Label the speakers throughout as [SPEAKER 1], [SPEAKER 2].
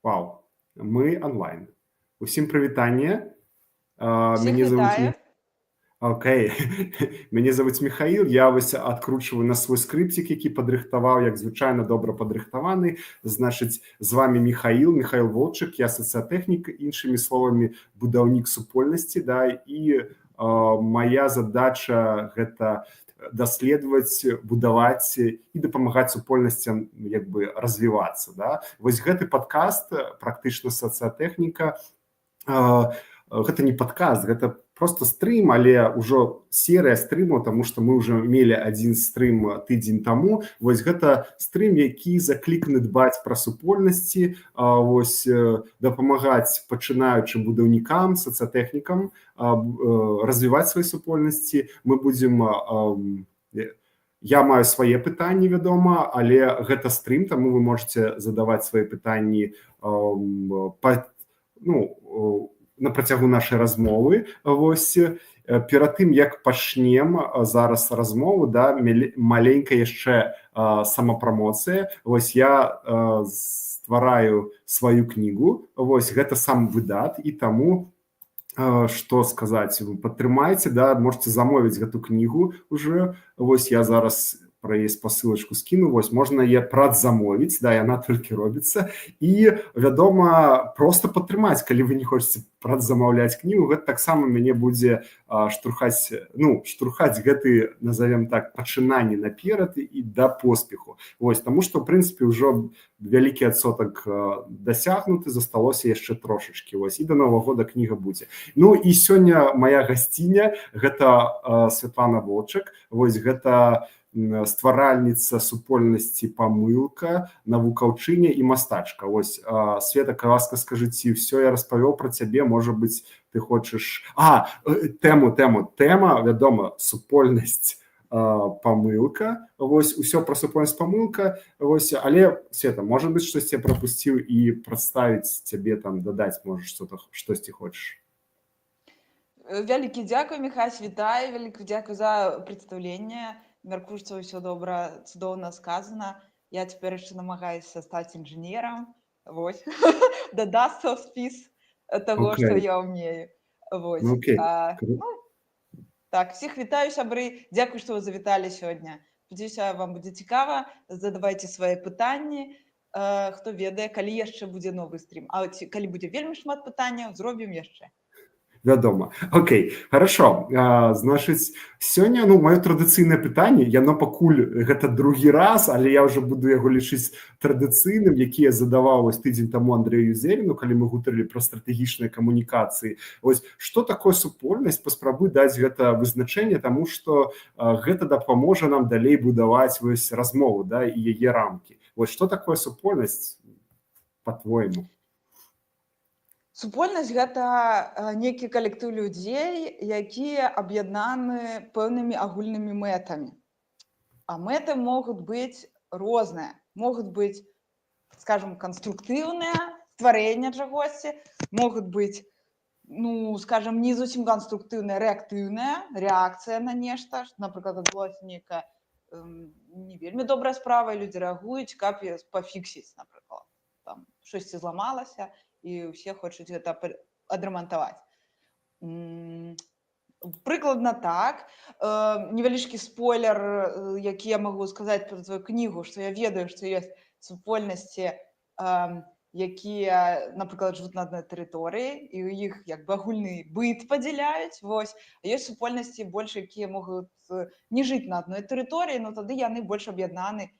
[SPEAKER 1] Вау, мы онлайн. Усім прывітанне.
[SPEAKER 2] Всіх
[SPEAKER 1] Мяне зовут
[SPEAKER 2] вітаю.
[SPEAKER 1] Окей. Мяне зовут Михаил. Я вось адкручваю на свой скрыпцік, які падрыхтаваў, як звычайна добра падрыхтаваны. Значыць, з вами Михаил Волчык, я сацыятэхнік, іншымі словамі будаўнік супольнасці, да, і моя задача гэта даследаваць, будаваць і дапамагаць супольнасцям як бы развівацца, да. Вось гэты падкаст практычна сацыятэхніка, гэта не падкаст, гэта просто стрым, але ўжо серыя стрымаў, таму што мы ўжо мелі адзін стрым тыдзень таму. Вось гэта стрым, які закліканы дбаць пра супольнасці, вось дапамагаць пачынаючым будаўнікам, сацыятэхнікам развіваць свае супольнасці. Мы будзем я маю свае пытанні, вядома, але гэта стрым, таму вы можете задаваць свае пытанні на працягу нашай размовы. Вось перад тым, як пачнем зараз размову, да, маленькая яшчэ самапрамоцыя. Вось я ствараю сваю кнігу. Вось гэта сам выдат, і таму што сказаць, падтрымайце, да, можете замовіць гэту кнігу уже. Вось я зараз пра яе спасылачку скіну, вось можна яе прадзамовіць, да, яна толькі робіцца. І, вядома, проста падтрымаць, калі вы не хочаце прадзамаўляць кнігу, гэта таксама мяне будзе штурхаць гэты, назовем так, пачынанні наперад і да поспеху. Вось, таму што, ў прынцыпе, ўжо вялікі адсотак дасягнуты, засталося яшчэ трошачкі. Вось, і да Новага года кніга будзе. Ну, і сёння моя гасціня, гэта Святлана Волчык. Вось, гэта стваральніца супольнасці «Памылка», навукаўчыня і мастачка. Вось, Света, ласка, скажы, ці ўсё я распавёў пра цябе, можа быць, ты хочаш... Тэма, вядома, супольнасць «Памылка». Вось, усё пра супольнасць «Памылка». Вось, але, Света, можа быць, штосьці я прапусціў і прадставіць цябе, там, дадаць, можаш, штосьці хочаш.
[SPEAKER 2] Вялікі дзякуй, Міхась, вітаю, вялікі дзякуй за прадстаўленне. Мяркую, што ўсё добра, цудоўна сказана. Я цяпер яшчэ намагаюся стаць інжынерам. Вось. Дадасца ў спіс таго, што я ўмею. Вось. Так, всіх вітаю, сябры. Дзякуй, што вы завіталі сёння. Спадзяюся, вам будзе цікава. Задавайце свае пытанні. Хто ведае, калі яшчэ будзе новы стрім. А калі будзе вельмі шмат пытанняў, зробім яшчэ.
[SPEAKER 1] Вядома. Окей, хорошо. Значыць, сёння, маё традыцыйнае пытанне, яно пакуль гэта другі раз, але я ўжо буду яго лічыць традыцыйным, які я задаваў вось тыдзень таму Андрэю Юзеріну, калі мы гутарылі пра стратэгічныя камунікацыі. Вось, што такое супольнасць? Паспрабуй даць гэта вызначэнне, таму што гэта дапаможа нам далей будаваць вось размову, да, і яе рамкі. Вось, што такое супольнасць, па-твойму?
[SPEAKER 2] Супольнасць – гэта нейкі калектыў людзей, якія аб'яднаны пэўнымі агульнымі мэтамі. А мэты могуць быць розныя. Могуць быць, скажем, канструктыўныя, стварэнне чагосьці, могуць быць, скажем, не зусім канструктыўная, рэактыўная, рэакцыя на нешта. Напрыклад, адбылася нейкая не вельмі добрая справа, і людзі рэагуюць, каб пафіксіць, напрыклад. Там штосьці зламалася, і ўсе хочуць гэта адрамантаваць. Прыкладна так. Невялічкі спойлер, які я магу сказаць пра сваю кнігу, што я ведаю, што ёсць супольнасці, якія, напрыклад, жывуць на адной тэрыторыі, і ў іх як бы агульны быт падзяляюць. Вось. А ёсць супольнасці больш, якія могуць не жыць на адной тэрыторыі, но тады яны больш аб'яднаны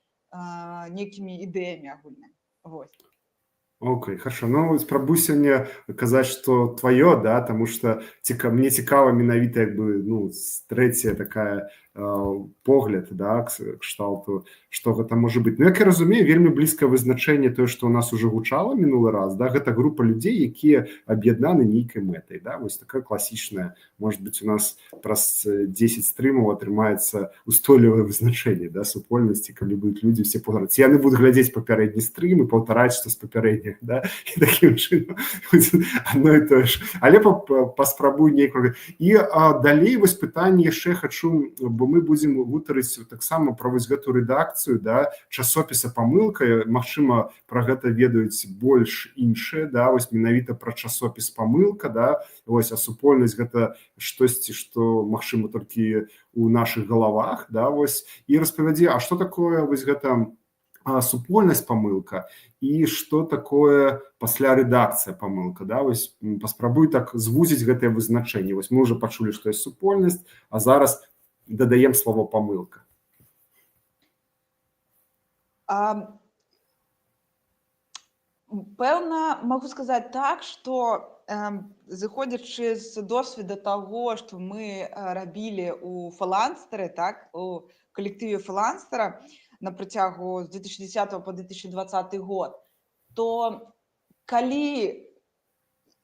[SPEAKER 2] нейкімі ідэямі агульнымі. Вось.
[SPEAKER 1] Окей, хорошо. Спрабуй сёння казаць, што тваё, да, таму што мне цікава менавіта як бы, трэцяя такая погляд, да, кшталту, што гэта можа быць. Як я разумею, вельмі блізкае вызначэнне тое, што ў нас уже гучала мінулы раз, да, гэта група людзей, якія аб'яднаны нейкай мэтай, да, вось такая класічная. Может быць, у нас праз 10 стрымаў атрымаецца устойлівае вызначэнне, да, супольнасці, калі будуць людзі все паўтараць. Яны будуць глядзець папярэдні стрым і паўтараць, што з папярэдніх, да, і такім чынам адно і тое ж. Але паспрабуй нейкага. І далей вось пытанне яшчэ хачу, бо бо мы будзем гутарыць таксама пра вось гэту рэдакцыю, да, часопіса «Памылка». Магчыма, пра гэта ведаюць больш іншыя, да, вось менавіта пра часопіс «Памылка», да, вось, а супольнасць гэта штосьці, што магчыма толькі у нашых галавах, да, вось, і распавядзі, а што такое вось гэта супольнасць «Памылка» і што такое пасля рэдакцыя «Памылка», да, вось паспрабуй так звузіць гэтае вызначэнне. Вось мы ўжо пачулі, што ёсць супольнасць, а зараз дадаем слово «Памылка».
[SPEAKER 2] Пэўна, магу сказаць так, што зыходзячы з досведа таго, што мы рабілі ў «Фаланстеры», так, у калектыве «Фаланстера» на працягу з 2010 по 2020 год, то калі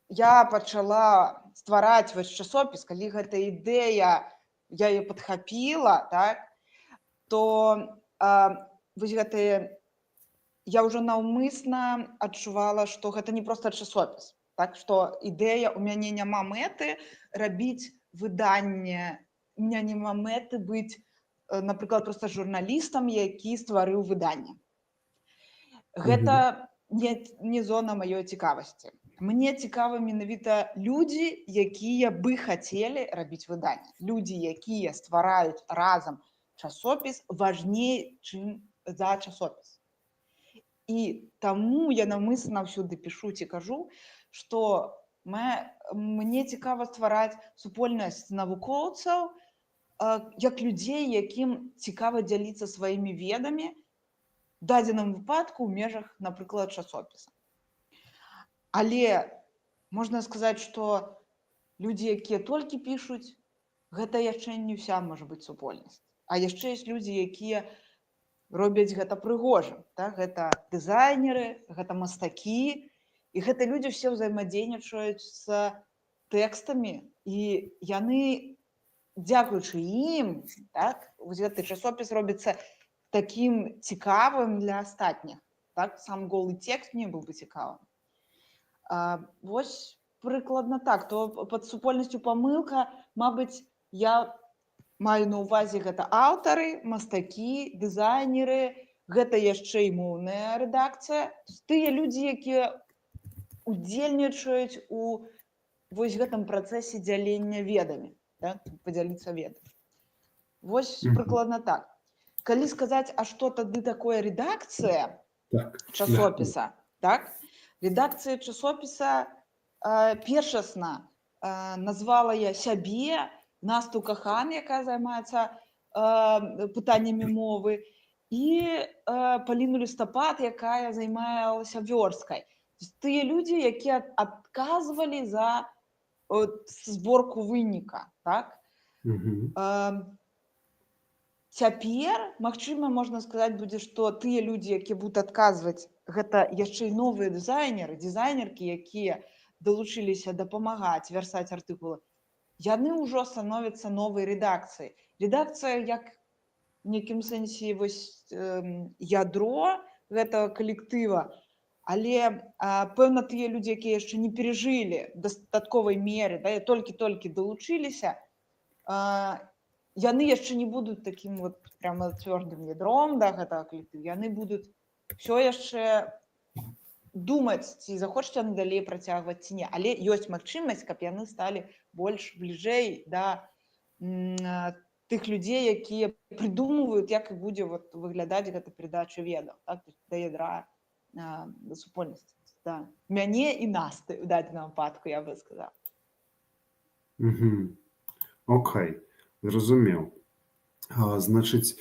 [SPEAKER 2] я пачала ствараць вось часопіс, калі гэта ідэя, я яе падхапіла, так, то вось гэтыя я ўжо наўмысна адчувала, што гэта не проста часопіс, так, што ідэя, у мяне няма мэты рабіць выданне, у меня няма мэты быць, напрыклад, проста журналістам, які стварыў выданне. Гэта не зона маёй цікавасці. Мне цікавы менавіта людзі, якія бы хацелі рабіць выданне. Людзі, якія ствараюць разам часопіс, важней, чым за часопіс. І таму я наўмысна ўсюды пішу ці кажу, што мне цікава ствараць супольнасць навукоўцаў, як людзей, якім цікава дзяліцца сваімі ведамі в дадзеным выпадку ў межах, напрыклад, часопіса. Але можна сказаць, што людзі, якія толькі пішуць, гэта яшчэ не ўся можа быць супольнасць. А яшчэ ёсць людзі, якія робяць гэта прыгожа. Так? Гэта дызайнеры, гэта мастакі, і гэта людзі ўсе ўзаемадзейнічаюць з тэкстамі, і яны, дзякуючы ім, так, вось гэты часопіс робіцца такім цікавым для астатніх. Так? Сам голы тэкст мне быў бы цікавым. Вось прыкладна так. То пад супольнасцю «Памылка», мабыць, я маю на ўвазе гэта аўтары, мастакі, дызайнеры, гэта яшчэ і моўная рэдакцыя. Тыя людзі, якія удзельнічаюць у вось гэтым працэсе дзялення ведамі, так? Падзяліцца ведамі. Вось прыкладна так. Калі сказаць, а што тады такое рэдакцыя часопіса, так? Рэдакцыя часопіса першасна назвала я сябе, Насту Кахан, якая займаецца пытаннямі мовы, і Паліну Лістапад, якая займалася вёрсткай. Тыя людзі, якія адказвалі за зборку выніка, так? Цяпер, магчыма, можна сказаць будзе, што тыя людзі, якія будуць адказваць, гэта яшчэ і новыя дызайнеры, дызайнеркі, якія далучыліся дапамагаць вярстаць артыкулы, яны ўжо становяцца новай рэдакцыяй. Рэдакцыя як в нейкім сэнсе вось ядро гэтага калектыва, але пэўна тыя людзі, якія яшчэ не перажылі дастатковай меры, да, толькі-толькі далучыліся, яны яшчэ не будуць такім вот прямо цвёрдым ядром да гэтага калектыва. Яны будуць ўсё яшчэ думаць, ці захочуць яны далей працягваць ці не. Але ёсць магчымасць, каб яны сталі больш бліжэй да тых людзей, якія прыдумваюць, як будзе вот выглядаць гэта перадача ведаў, так? Да ядра супольнасці. Да. Мяне і Насты ў дадзеным выпадку, я бы сказала.
[SPEAKER 1] Окей. Зразумеў. Значыць,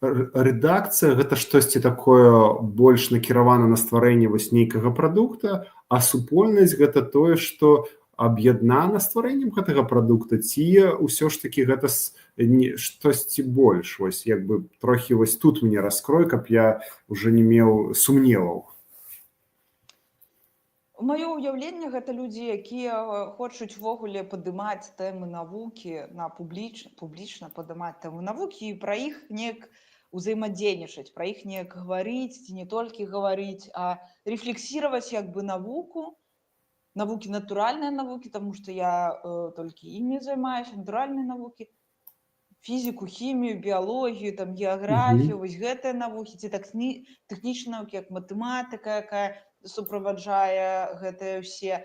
[SPEAKER 1] рэдакцыя гэта штосьці такое больш накіравана на стварэнне вось нейкага прадукта, а супольнасць гэта тое, што аб'яднана стварэннем гэтага прадукта, ці ўсё ж такі гэта штосьці больш. Вось як бы трохі вось тут мне раскрой, каб я ўжо не меў сумневаў.
[SPEAKER 2] Маё ўяўленне гэта людзі, якія хочуць увогуле падымаць тэмы навукі, публічна падымаць тэмы навукі і пра іх неяк узаемадзейнічаць, пра іх неяк гаварыць, ці не толькі гаварыць, а рэфлексіраваць як бы навукі, натуральныя навукі, таму што я толькі імі займаюся, натуральныя навукі, фізіку, хімію, біялогію, там геаграфію,
[SPEAKER 1] Мгм.
[SPEAKER 2] вось гэтыя навукі, ці тэхнічныя навукі, як матэматыка, якая суправаджае гэтыя ўсе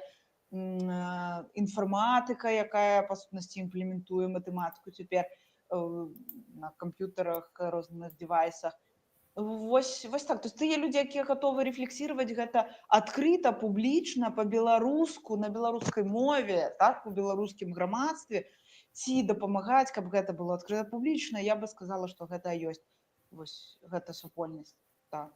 [SPEAKER 2] інфарматыка, якая па сутнасці імплементуе матэматыку цяпер на камп'ютарах, розных девайсах. Вось так. То есть тыя людзі, якія гатовы рэфлексіраваць гэта адкрыта, публічна, па-беларуску, на беларускай мове, так, у беларускім грамадстве, ці дапамагаць, каб гэта было адкрыта публічна, я бы сказала, што гэта ёсць вось гэта супольнасць. Так.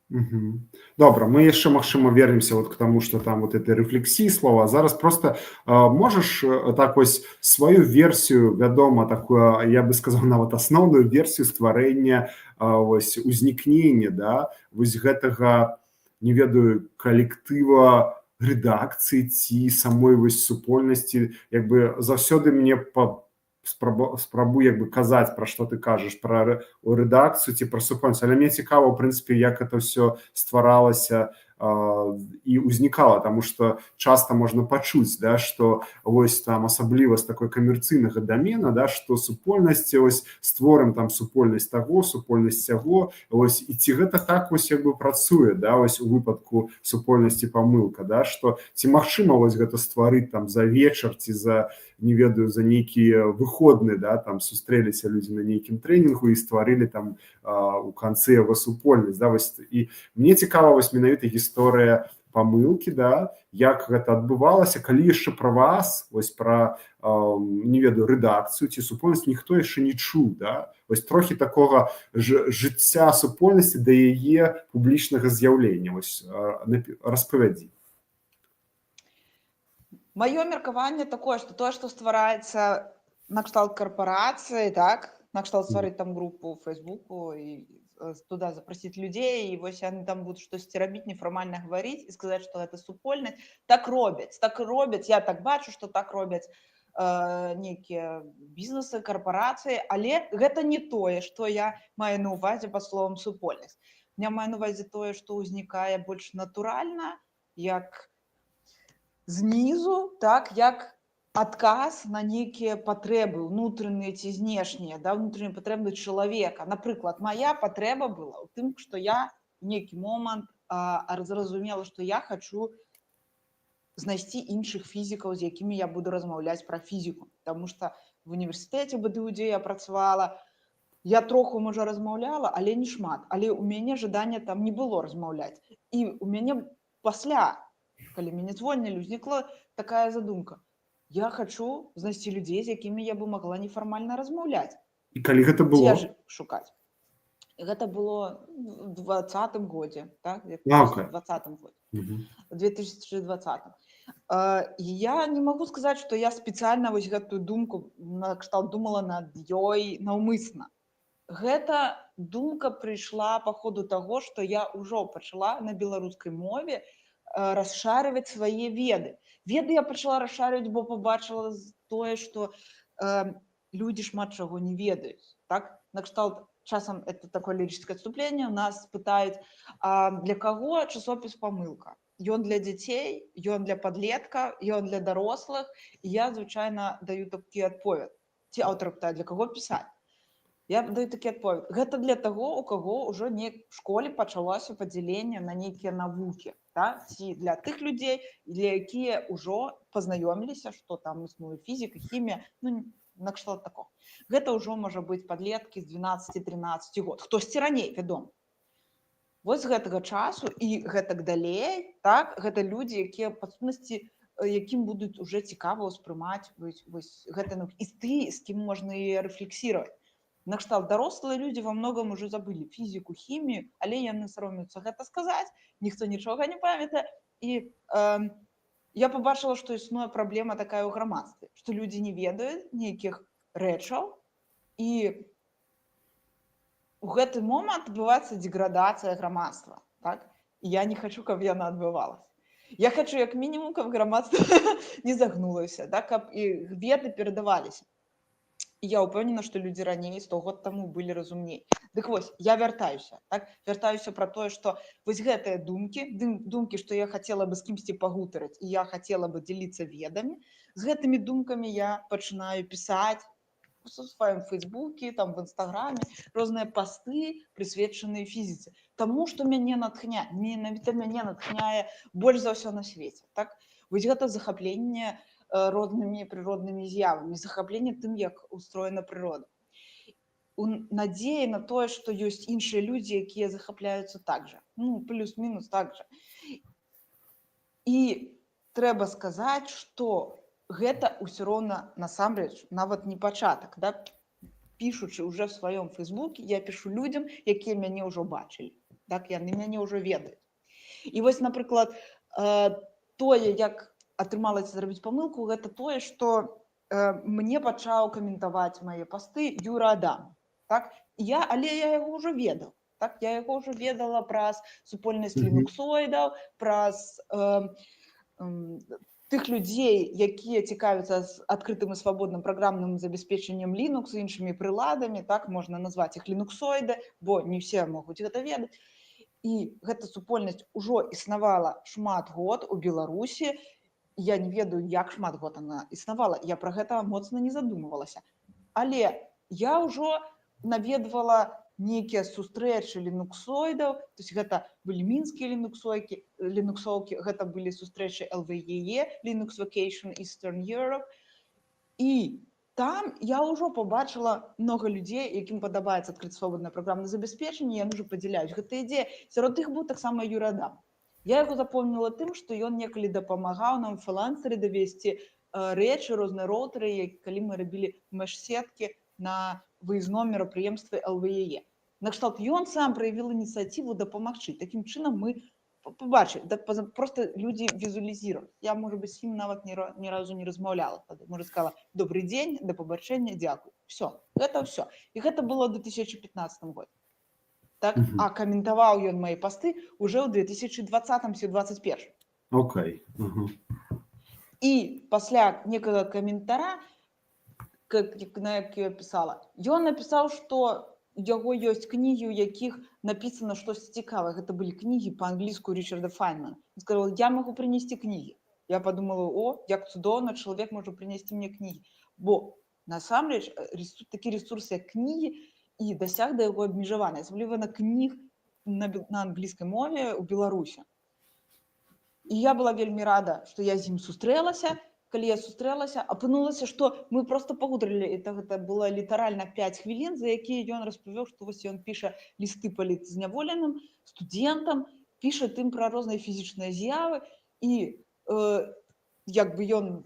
[SPEAKER 1] Мгм. Добра, мы яшчэ магчыма вернемся вот к тому, что там вот этой рэфлексіі слова. Зараз просто можаш так вось сваю версію, вядома, такую, я бы сказал, нават асноўную версію стварэння вось узнікнення, да, вось гэтага, не ведаю, калектыва рэдакцыі ці самой вось супольнасці, як бы заўсёды мне спрабуй як бы казаць, пра што ты кажаш, пра рэдакцыю ці пра супольнасць, але мне цікава, ў прынцыпе, як это ўсё стваралася і ўзнікала, таму што часта можна пачуць, да, што вось там асабліва з такой камерцыйнага дамена, да, што супольнасць, ось створым там супольнасць таго, супольнасць сяго, ось, і ці гэта так вось як бы працуе, да, ось у выпадку супольнасці памылка, да, што ці магчыма вось гэта стварыць там за вечар ці за, не ведаю, за нейкія выходны, да, там сустрэліся людзі на нейкім трэнінгу і стварылі там у канцы яго супольнасць, да, вось, і мне цікава вось менавіта гісторыя памылкі, да, як гэта адбывалася, калі яшчэ пра вас, вось пра, не ведаю, рэдакцыю ці супольнасць ніхто яшчэ не чуў, да, вось трохі такога жыцця супольнасці да яе публічнага з'яўлення, вось распавядзі.
[SPEAKER 2] Маё меркаванне такое, што тое, што ствараецца накшталт карпорацыі, так, накшталт стварыць там групу ў Фейсбуку і туда запрасіць людзей, і вось яны там будуць штосьці рабіць, нефармальна гаварыць і сказаць, што гэта супольнасць. Так робяць, я так бачу, што так робяць нейкія бізнесы, карпорацыі, але гэта не тое, што я маю на ўвазе пад словам супольнасць. Я маю на ўвазе тое, што ўзнікае больш натуральна, як знізу, так, як адказ на нейкія патрэбы ўнутраныя ці знешнія, да, ўнутраныя патрэбы чалавека. Напрыклад, мая патрэба была ў тым, што я в нейкі момант зразумела, што я хачу знайсці іншых фізікаў, з якімі я буду размаўляць пра фізіку. Таму што в універсітэце БДУ, дзе я працавала, я троху, можа, размаўляла, але не шмат. Але ў мяне жадання там не было размаўляць. І ў мяне пасля, калі мяне звольнілі, узнікла такая задумка. Я хачу знайсці людзей, з якімі я бы магла нефармальна размаўляць.
[SPEAKER 1] І калі гэта было?
[SPEAKER 2] Шукаць. Гэта было в 2020 годзе, так?
[SPEAKER 1] Okay.
[SPEAKER 2] В 2020. І я не магу сказаць, што я спецыяльна вось гэтую думку накшталт думала над ёй наўмысна. Гэта думка прыйшла па ходу таго, што я ўжо пачала на беларускай мове расшарываць свае веды. Веды я пачала расшарываць, бо пабачыла тое, што людзі шмат чаго не ведаюць. Так? Накшталт, часам это такое лірычнае адступленне, у нас пытаюць, для каго часопіс памылка? Ён для дзяцей, ён для падлетка, ён для дарослых. І я, звычайна, даю такі адповед. Ці аўтар пытае, для каго пісаць? Я даю такі адповед. Гэта для таго, у каго ўжо в школе пачалося падзяленне на нейкія навукі. Так? Ці для тых людзей, для якія ўжо пазнаёміліся, што там існуе фізіка, хімія, ну, накшталт такого. Гэта ўжо можа быць падлеткі з 12-13 год. Хтосьці раней, вядома. Вось з гэтага часу і гэтак далей, так, гэта людзі, якія па сутнасці, якім будуць уже цікава ўспрымаць гэты навукі. І ты, з кім можна і рэфлексіраваць. Накшталт дарослыя людзі во многом уже забылі фізіку, хімію, але яны саромеюцца гэта сказаць, ніхто нічога не памятае. І я пабачыла, што існуе праблема такая ў грамадстве, што людзі не ведаюць нейкіх рэчаў, і у гэты момант адбываецца деградацыя грамадства. Так? І я не хачу, каб яна адбывалася. Я хачу, як мінімум, каб грамадства не загнулася, так? Каб і веды перадаваліся. І я ўпэўнена, што людзі раней 100 год таму былі разумней. Дык вось, я вяртаюся, так? Вяртаюся пра тое, што вось гэтыя думкі, што я хацела бы з кімсьці пагутарыць, і я хацела бы дзяліцца ведамі, з гэтымі думкамі я пачынаю пісаць, своем Фейсбуке, там в Инстаграме розныя пасты, прысвечаныя фізіцы. Таму, што мяне натхняе, менавіта мяне натхняе больш за ўсё на свеце. Так? Вось гэта захапленне рознымі прыроднымі з'явамі, захапленне тым, як устроена прырода. Надзея на тое, што ёсць іншыя людзі, якія захапляюцца так жа. Ну, плюс-мінус так жа. І трэба сказаць, што гэта ўсё роўна насамрэч нават не пачатак, да? Пішучы ўжо в сваём Фейсбуке, я пішу людзям, якія мяне ўжо бачылі, так? Яны мяне ўжо ведаюць. І вось, напрыклад, тое, як атрымалася зрабіць памылку, гэта тое, што мне пачаў каментаваць мае пасты Юра Адам, так? Але я яго ўжо ведаў. Так? Я яго ўжо ведала праз супольнасць лінуксоідаў, праз тых людзей, якія цікавяцца з адкрытым і свабодным праграмным забеспечаннем Linux і іншымі прыладамі, так можна назваць іх лінуксоіды, бо не ўсе могуць гэта ведаць. І гэта супольнасць ужо існавала шмат год у Беларусі. Я не ведаю, як шмат год она існавала, я пра гэта моцна не задумывалася. Але я ўжо наведвала нейкія сустрэчы лінуксоідаў, то есть гэта былі мінскія лінуксоўкі, гэта былі сустрэчы LVEE, Linux Vacation Eastern Europe, і там я ўжо побачыла много людзей, якім падабаецца адкрыць свабоднае праграмнае забеспечанне, яны ўжо падзяляюць гэтыя ідеі. Сярод іх быў таксама Юра Адам. Я яго запомніла тым, што ён некалі дапамагаў нам фрилансеры давесці рэчы, розныя роутары, калі мы рабілі меш-сеткі на выездном мерапрыемстве LVEE. Накшталт ён сам праявіў ініцыятыву дапамагчы. Такім чынам мы побачылі, просто людзі візуалізіруюць. Я, можа быць, з ім нават ні разу не размаўляла. Можа, сказала: добрый дзень, да пабачэння, дзякуй. Все, гэта ўсё. І гэта было ў 2015 годзе. Так? А каментаваў ён мае пасты уже ў 2020-2021.
[SPEAKER 1] Окей.
[SPEAKER 2] І пасля некага каментара, на які я пісала, ён напісаў, што у яго ёсць кнігі, у якіх напісана штось цікавае. Гэта былі кнігі па-англійску Річарда Файнмана. Він сказав: я могу принести кнігі. Я подумала: о, як цудоўна, чалавек можа принести мне кнігі. Бо насамрэч такі ресурс, як кнігі, і дасяг да яго абмежавання, асабліва на кніг на англійскай мове ў Беларусі. І я была вельмі рада, што я з ім сустрэлася. Калі я сустрэлася, апынулася, што мы просто пагутарылі. Гэта было літаральна 5 хвілін, за якія ён распавёў, што вось ён піша лісты палітзняволеным, студэнтам, піша тым пра розныя фізічныя з'явы. І як бы ён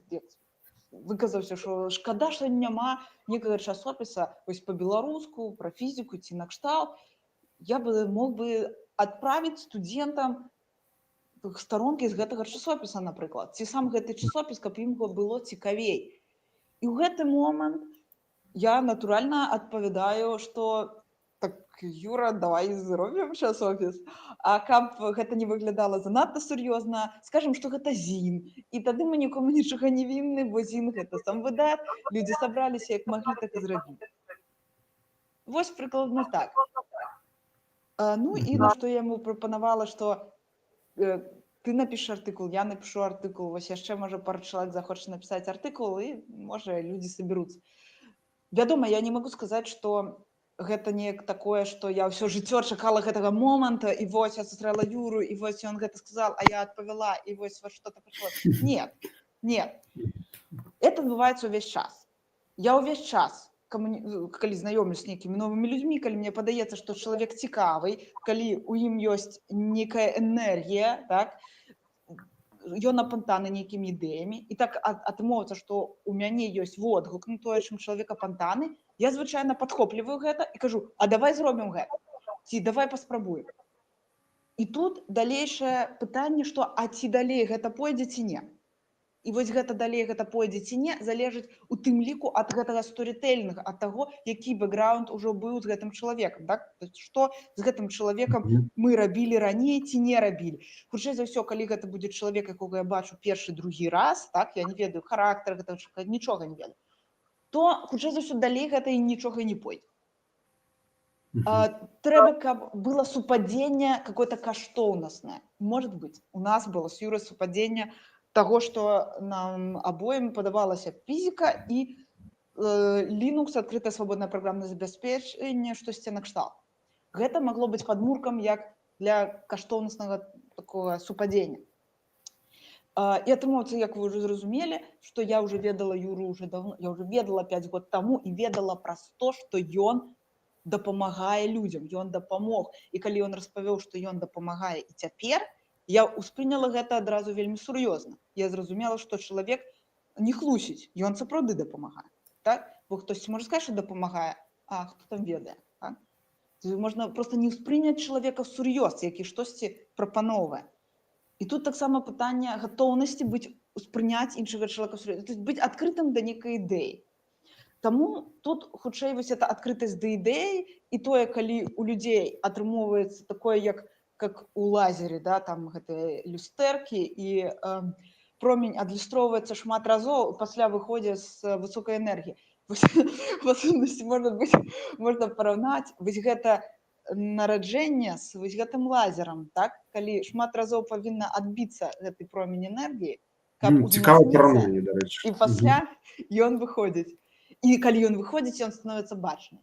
[SPEAKER 2] выказаўся, што шкада, што няма некага часопіса вось па-беларуску, пра фізіку ці накшталт. Я бы мог бы адправіць студэнтам старонкі з гэтага часопіса, напрыклад. Ці сам гэты часопіс, каб ім было цікавей. І ў гэты момант я натуральна адпавядаю, што так, Юра, давай зробім часопіс. А каб гэта не выглядала занадта сур'ёзна, скажам, што гэта ЗІН. І тады мы нікому нічога не вінны, бо ЗІН гэта сам выдат. Людзі сабраліся, як маглі, так і зрабілі. Вось прыкладна так. Ну і на што я яму прапанавала, што ты напішаш артыкул, я напишу артыкул, вось яшчэ, можа, пара чалавек захоча напісаць артыкул, і, можа, людзі сабяруцца. Вядома, я не магу сказаць, што гэта неяк такое, што я ўсё жыццё чакала гэтага моманта, і вось я сустрэла Юру, і вось ён гэта сказал, а я адпавяла, і вось што-то пачалося. Нет. Это адбываецца ўвесь час. Я ўвесь час, калі знаёмлюсь з нейкімі новымі людзьмі, калі мне падаецца, што чалавек цікавы, калі ў ім ёсць нейкая энергія, так, ён апантаны нейкімі ідэямі, і так атрымоўваецца, што ў мяне ёсць водгук на тое, чым чалавек апантаны, я звычайна падхопліваю гэта і кажу: а давай зробім гэта, ці давай паспрабуем. І тут далейшае пытанне, што а ці далей гэта пойдзе ці не. І вось гэта далей гэта пойдзе ці не, залежыць у тым ліку ад гэтага сторытэлінга, ад таго, які бэкграунд ужо быў з гэтым чалавекам, так? Што з гэтым чалавекам мы рабілі раней ці не рабілі. Хутчэй за ўсё, калі гэта будзе чалавек, якога я бачу першы, другі раз, так, я не ведаю характар гэтага чалавека, нічога не ведаю, то хутчэй за ўсё далей гэта і нічога не пойдзе. Трэба, каб было супадзенне какое-то каштоўнаснае. Может быть, у нас было з Юрай супадзенне таго, што нам абоім падабалася фізіка, і Linux, адкрытае свабоднае праграмнае забеспячэнне, штосьці накшталт. Гэта магло быць падмуркам як для каштоўнаснага такого супадзення. І атрымоўцы, як вы ўжо зразумелі, што я ўжо ведала Юру уже давно, я ўжо ведала 5 год таму і ведала праз то, што ён дапамагае людзям, ён дапамог. І калі ён распавёў, што ён дапамагае і цяпер, я ўспрыняла гэта адразу вельмі сур'ёзна. Я зразумела, што чалавек не хлусіць, ён сапраўды дапамагае. Так? Бо хтосьці можа сказаць, што дапамагае, а хто там ведае. Так? Можна проста не ўспрыняць чалавека сур'ёз, які штосьці прапаноўвае. І тут таксама пытанне гатоўнасці успрыняць іншага чалавека сур'ёз, быць адкрытым да нейкай ідэі. Таму тут хутчэй вось эта адкрытасць да ідэі і тое, калі у людзей атрымоўваецца такое, як у лазеры, да, там гэтыя люстэркі, і промень адлюстроўваецца шмат разоў, пасля выходзе з высокай энергіі. В асобнасці можна параўнаць вось гэта нараджэнне з вось гэтым лазерам, так? Калі шмат разоў павінна адбіцца гэты промень энергіі, каб
[SPEAKER 1] Цікаве
[SPEAKER 2] узмацніцца,
[SPEAKER 1] параўнанне, дарэчы.
[SPEAKER 2] і пасля ён выходзіць. І калі ён выходзіць, ён становіцца бачным.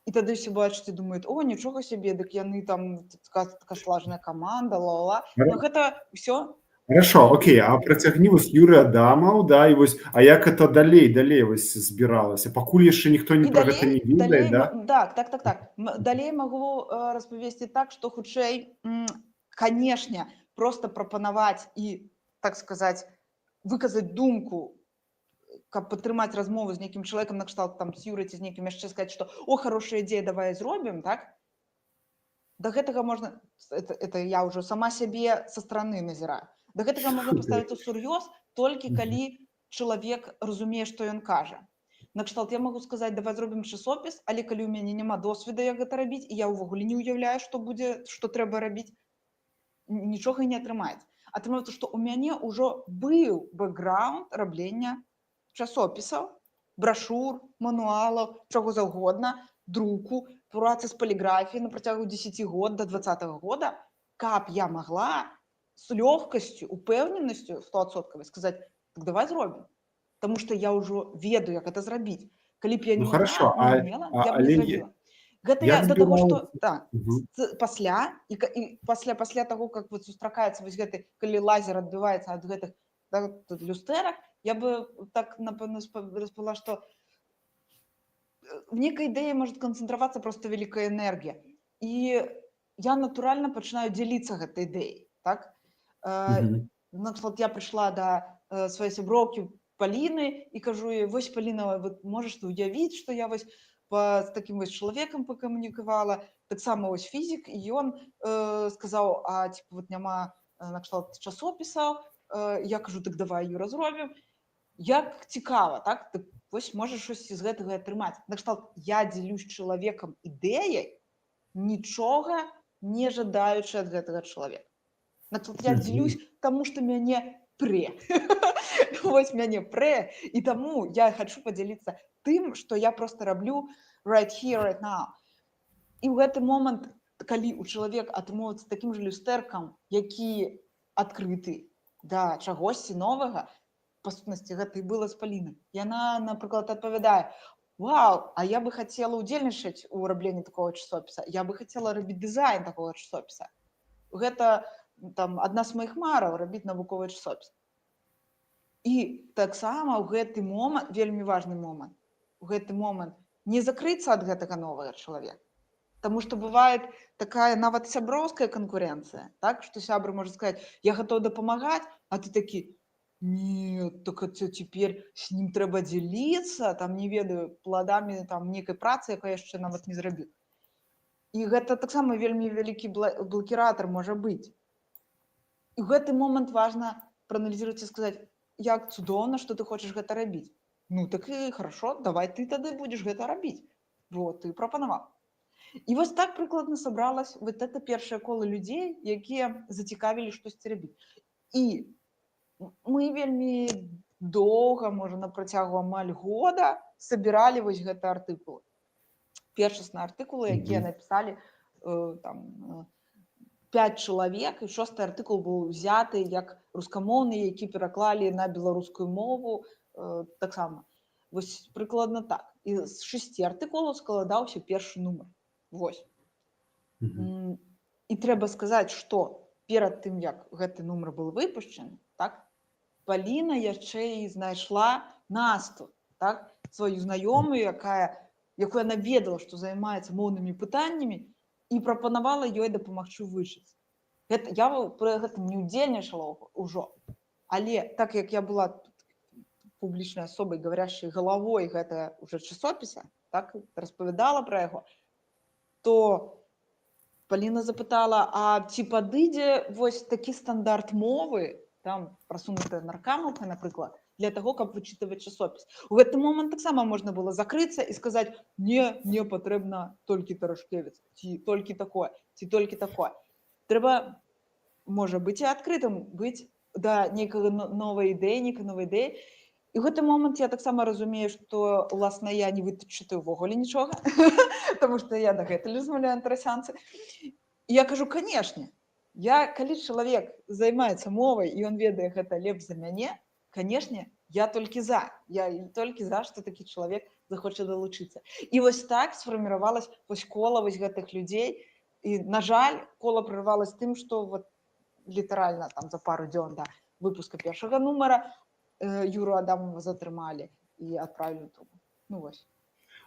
[SPEAKER 2] І тады ўсе бачаць і думаюць: о, нічога сябе, дык яны там, така слажная каманда, ла-ла-ла. Ну гэта ўсё.
[SPEAKER 1] Хорошо, окей, а працягні вось Юры Адамаў, да, і вось, а як это далей вось збіралася? Пакуль яшчэ ніхто пра гэта не ведае, да?
[SPEAKER 2] Так. Далей магу распавесці так, што хутчэй, канешне, проста прапанаваць і, так сказаць, выказаць думку, каб падтрымаць размову з нейкім чалавекам, накшталт там з Юрай ці з нейкім яшчэ, сказаць, што о, хорошая ідея, давай зробім, так? Да гэтага можна, это я ўжо сама сябе са стороны назіраю. Да гэтага можна паставіцца сур'ёз толькі калі чалавек разумее, што ён кажа. Накшталт я магу сказаць, давай зробім часопіс, але калі ў мяне няма досведа, як гэта рабіць, і я ўвогуле не ўяўляю, што трэба рабіць, нічога не атрымаецца. Атрымаецца, што ў мяне ўжо быў бэкграунд раблення часопісаў, брашур, мануалаў, чаго заўгодна, друку, працы з паліграфіяй на працягу 10 год да 20-го года, каб я магла з лёгкасцю, упэўненасцю 100% сказаць: так давай зробім. Таму што я ўжо ведаю, як гэта зрабіць. Калі б я не умела, я б не зрабіла. Гэта я да таго, што пасля таго, как сустракаецца вось гэты, калі лазер адбіваецца ад гэтых люстэрак, я бы так, напэўна, распавяла, што в нейкай ідэі можа канцэнтравацца проста вялікая энергія. І я натуральна пачынаю дзяліцца гэтай ідэяй. Так? Напрыклад, я прыйшла да сваёй сяброўкі Паліны і кажу ёй: вось, Паліна, можаш ты ўявіць, што я вось з такім вось чалавекам пакамунікавала, таксама вось фізік, і ён сказаў: а типа няма накшталт часопісаў. Я кажу: так давай, Юра, зробім. Як цікава, так? Вось можаш щось з гэтага атрымаць. Накшталт я дзелюсь чалавекам ідэяй, нічога не жадаючы ад гэтага чалавека. Накшталт я дзелюсь, таму што мяне прэ. Вось мяне прэ, і таму я хачу падзяліцца тым, што я проста раблю right here, right now. І ў гэты момант, калі у чалавек атрымоўваецца такім жа люстэркам, які адкрыты да чагосьці новага, па сутнасці гэта і было з Палінай. Яна, напрыклад, адпавядае: вау, а я бы хацела ўдзельнічаць у рабленні такого часопіса, я бы хацела рабіць дызайн такого часопіса. Гэта там адна з маіх мараў, рабіць навуковы часопіс. І таксама ў гэты момант, вельмі важны момант, у гэты момант не закрыцца ад гэтага новага чалавека. Таму што бывае такая нават сяброўская канкурэнцыя, так? Што сябра можа сказаць: я гатоў дапамагаць, а ты такі: не, так это цяпер з ним трэба дзеліцца, там, не ведаю, пладамі там нейкай працы, якая яшчэ нават не зрабіў. І гэта таксама вельмі вялікі блокіратар можа быць. І ў гэты момант важна прааналізировать і сказаць: як цудоўна, што ты хочаш гэта рабіць. Ну, так і хорошо, давай ты тады будзеш гэта рабіць. Вот, ты прапанаваў. І вось так прыкладна сабралась вот это першае кола людзей, якія зацікавілі штосьці рабіць. І мы вельмі доўга, можа, на працягу амаль года сабіралі вось гэты артыкул. Першасныя артыкулы, якія напісалі там 5 чалавек, і 6-й артыкул быў узяты як рускамоўны, які пераклалі на беларускую мову таксама. Вось прыкладна так. І з 6 артыкулаў складаўся першы нумар. Вось. І трэба сказаць, што перад тым, як гэты нумар быў выпушчаны, так, Паліна яшчэ і знайшла Насту, так, сваю знаёмую, якую яна ведала, што займаецца моўнымі пытаннямі, і прапанавала ёй дапамагчы вышыць. Я пры гэтым не ўдзельнічала ўжо, але так як я была публічнай асобай, говорящай галавой гэта ўжо часопіса, так, распавядала пра яго, то Паліна запытала, а ці падыдзе вось такі стандарт мовы, там прасунутая наркамаўка, напрыклад, для таго, каб вычытываць часопіс. У гэты момант таксама можна было закрыцца і сказаць, не патрэбна толькі Тарашкевіц, ці толькі такое, ці толькі такое. Трэба, можа быць, і адкрытым быць да нейкага новай ідэі. І ў гэты момант я таксама разумею, што, уласна, я не вычытаю ўвогуле нічога, таму што я дагэтуль размаўляю на тарасянцы. І я кажу, канешне, калі чалавек займаецца мовай, і ён ведае гэта лепш за мяне, канешне, я толькі за, што такі чалавек захоча далучыцца. І вось так сфарміравалась вось кола вось гэтых людзей. І, на жаль, кола прырвалась тым, што вот літаральна там за пару дзён да выпуска першага нумара Юру Адамова затрымалі і адправілі туды. Ну вось.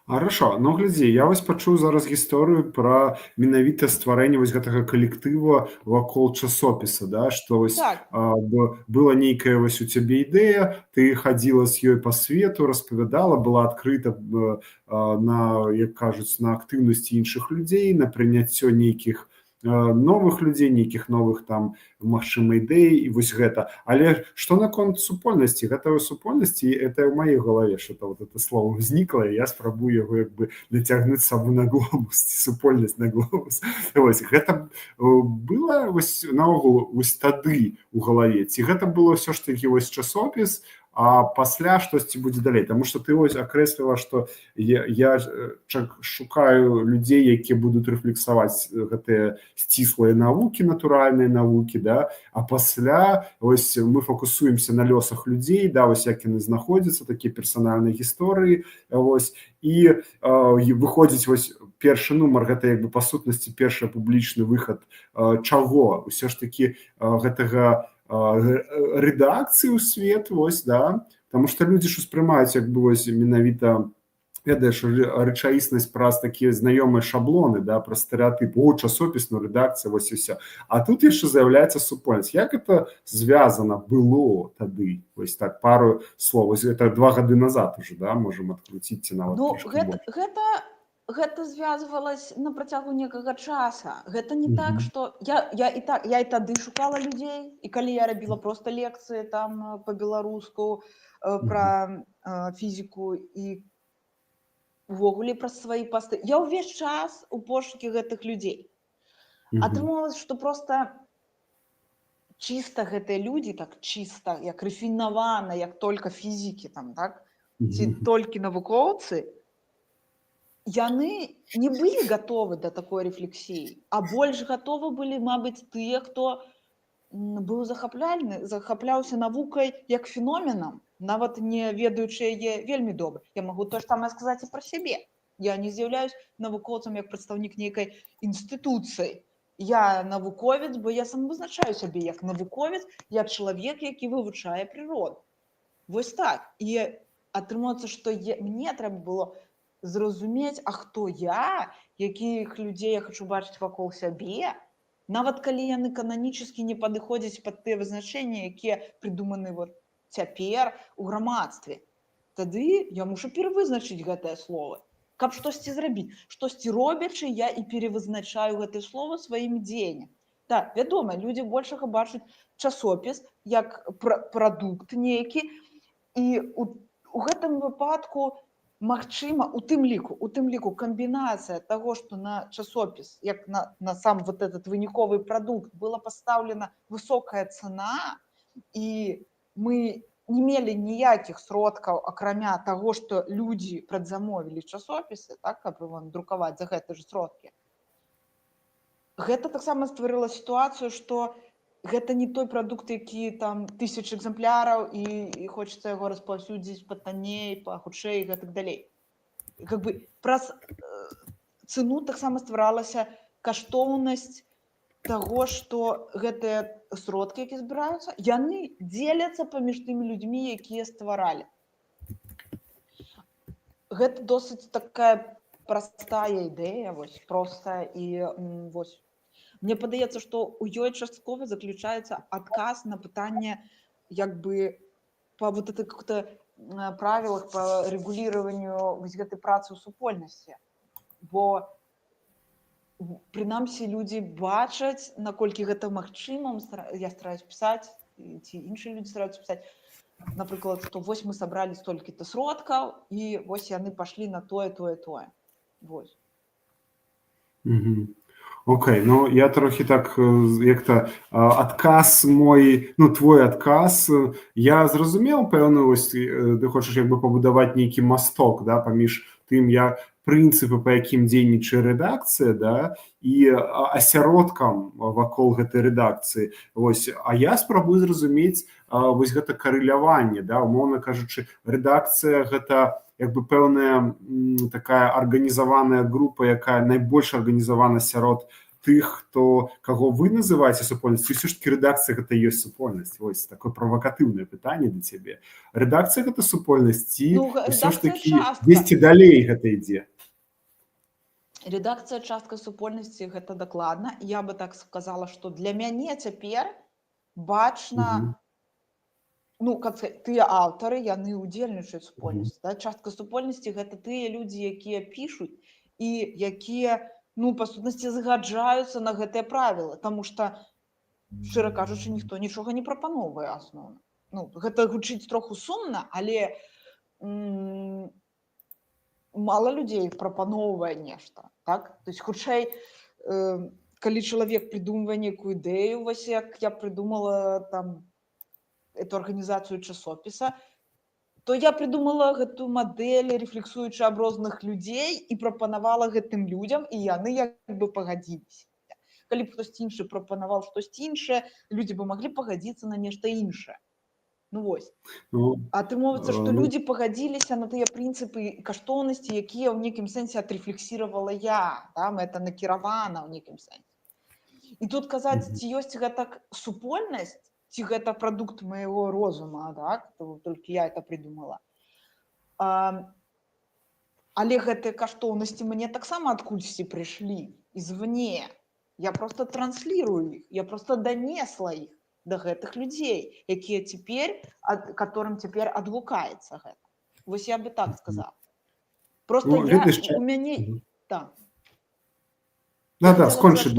[SPEAKER 1] Хорошо, ну глядзі, я вось пачуў зараз гісторыю пра менавіта стварэнне вось гэтага калектыва вакол часопіса, да, што вось
[SPEAKER 2] Так.
[SPEAKER 1] была нейкая вось у цябе ідэя, ты хадзіла з ёй па свету, распавядала, была адкрыта на, як кажуць, на актыўнасці іншых людзей, на прыняццё нейкіх новых людзей, нейкіх новых там, магчыма, ідэй, і вось гэта. Але што наконт супольнасці? Гэта супольнасці, это ў маёй галаве, што-то вот это слово ўзнікла, і я спрабую яго як бы нацягнуць сабу на глобус, ці супольнасць на глобус. Вось, гэта было вось наогул вось тады ў галаве? Ці гэта было ўсё ж такі вось часопіс, а пасля штосьці будзе далей? Таму што ты вось акрэсліла, што я шукаю людзей, якія будуць рэфлексаваць гэтыя сціслыя навукі, натуральныя навукі, да? А пасля вось мы фокусуемся на лёсах людзей, да, вось як яны знаходзяцца, такія персанальныя гісторыі, вось, і выходзіць вось першы нумар, гэта як бы па сутнасці першы публічны выхад чаго? Усё ж такі гэтага рэдакцыі ў свет, вось, да, таму што людзі ж успрымаюць як бы вось менавіта, ведаеш, рэчаіснасць праз такія знаёмыя шаблоны, да, праз стэрэатып, часопіс, ну, рэдакцыя, вось і ўсё. А тут яшчэ з'яўляецца супольнасць. Як это звязана было тады? Вось так, пару слоў. Вось это 2 гады назад уже, да, можам адкруціць ці нават трошкі больш.
[SPEAKER 2] Гэта звязвалась на працягу некага часа. Гэта не так, што я і тады шукала людзей, і калі я рабіла проста лекцыі там па-беларуску пра фізіку і увогуле пра свае пасты. Я ўвесь час у пошукі гэтых людзей. Атрымалася, што проста чыста гэтыя людзі, так чыста, як рэфінавана, як толькі фізікі там, так? Ці толькі навукоўцы, яны не былі гатовы да такой рэфлексіі, а больш гатовы былі, мабыць, тыя, хто быў захапляўся навукай як феноменам, нават не ведаючы яе вельмі добра. Я магу тое ж самае сказаць і пра сябе. Я не з'яўляюсь навукоўцам як прадстаўнік нейкай інстытуцыі. Я навуковец, бо я сам вызначаю сябе як навуковец, я чалавек, які вывучае прыроду. Вось так. І атрымаецца, што мне трэба было зразумець, а хто я, якіх людзей я хачу бачыць вакол сябе, нават калі яны кананічна не падыходзяць пад тыя вызначэнні, якія прыдуманы вот цяпер у грамадстве. Тады я мушу перавызначыць гэтыя словы. Каб штосьці зрабіць. Штосьці робячы, я і перавызначаю гэтыя словы сваім дзеяннем. Так, вядома, людзі большага бачаць часопіс як прадукт нейкі, і у гэтым выпадку магчыма, у тым ліку камбінацыя таго, што на часопіс, як на сам вот этот выніковы прадукт была пастаўлена высокая цана, і мы не мелі ніякіх сродкаў, акрамя таго, што людзі прадзамовілі часопісы, так, каб друкаваць за гэты ж сродкі. Гэта таксама стварыла сітуацыю, што гэта не той прадукт, які там 1000 экземпляраў і хочацца яго распаўсюдзіць патанней, пахутчэй і гэтак далей. Как бы праз цэну таксама стваралася каштоўнасць таго, што гэтыя сродкі, якія збіраюцца, яны дзеляцца паміж тымі людзьмі, якія стваралі. Гэта досыць такая простая ідэя, вось, простая, і вось. Мне падаецца, што ў ёй часткова заключаецца адказ на пытанне, як бы, па вот этих как-то правилах по регулированию вось гэтай працы ў супольнасці. Бо прынамсі людзі бачаць, наколькі гэта магчыма. Я стараюсь пісаць, ці іншыя людзі стараюцца пісаць, напрыклад, што вось мы сабралі столькі-то сродкаў, і вось яны пашлі на тое, тое, тое. Вось.
[SPEAKER 1] Окей, ну я трохи так, як-то адказ мой, ну твой адказ, я зразумеў, пэўна, вось ты хочаш як бы пабудаваць нейкі масток, да, паміж тым, прынцыпы, па якім дзейнічае рэдакцыя, да, і асяродкам вакол гэтай рэдакцыі. Вось, а я спрабую зразумець вось гэта карэляванне, да, умоўна кажучы, рэдакцыя гэта як бы пэўная такая арганізаваная група, якая найбольш арганізавана сярод тых, каго вы называеце супольнасцю, ўсё ж такі рэдакцыя гэта ёсць супольнасць. Вось такое правакатыўнае пытанне для цябе. Рэдакцыя гэта супольнасць, ці ўсё ж такі дзесьці далей гэта ідзе?
[SPEAKER 2] Рэдакцыя частка супольнасці, гэта дакладна. Я бы так сказала, што для мяне цяпер бачна, ну, тыя аўтары, яны ўдзельнічаюць супольнасці. Да? Частка супольнасці гэта тыя людзі, якія пішуць і якія, ну, па сутнасці, згаджаюцца на гэтыя правілы, таму што, шчыра кажучы, ніхто нічога не прапаноўвае асноўна. Ну, гэта гучыць троху сумна, але мала людзей прапаноўвае нешта, так? То есть, хутчэй, калі чалавек придумвае нейкую ідэю, вось як я придумала там эту арганізацыю часопіса, то я придумала гэту мадэль, рефлексуючы аб розных людзей, і прапанавала гэтым людзям, і яны як бы пагадзіліся. Калі б хтосьці іншы прапанаваў штосьці іншае, людзі бы маглі пагадзіцца на нешта іншае. Ну вось. Атрымоўваецца, што людзі пагадзіліся на тыя прынцыпы і каштоўнасці, якія ў нейкім сэнсе атрефлексіравала я, там это накіравана ў нейкім сэнсе. І тут казаць, ці ёсць гэта супольнасць, ці гэта прадукт майго розума, так? Толькі я это придумала. Але гэтыя каштоўнасці мне таксама адкульсьці прыйшлі, извне. Я просто транслірую іх, я просто данесла іх да гэтых людзей, якія цяпер, которым цяпер адгукаецца гэта. Вось я бы так сказала. Просто у мяне... Да, скончы.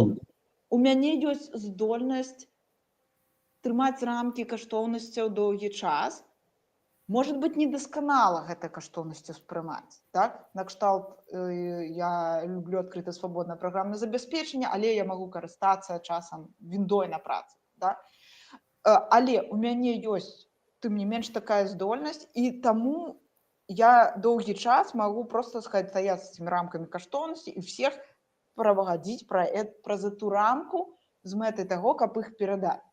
[SPEAKER 2] У мяне ёсць здольнасць трымаць рамкі каштоўнасцяў доўгі час. Может быть, недасканала гэтыя каштоўнасці ўспрымаць, так? Накшталт, я люблю адкрытае свабоднае праграмнае забеспечанне, але я магу карыстацца часам віндой на працы, да? Але у мяне ёсць, тым не менш, такая здольнасць, і таму я доўгі час магу проста стаяць з цімі рамкамі каштоўнасці і всех правагадзіць праз эту рамку з мэтай таго, каб іх перадаць.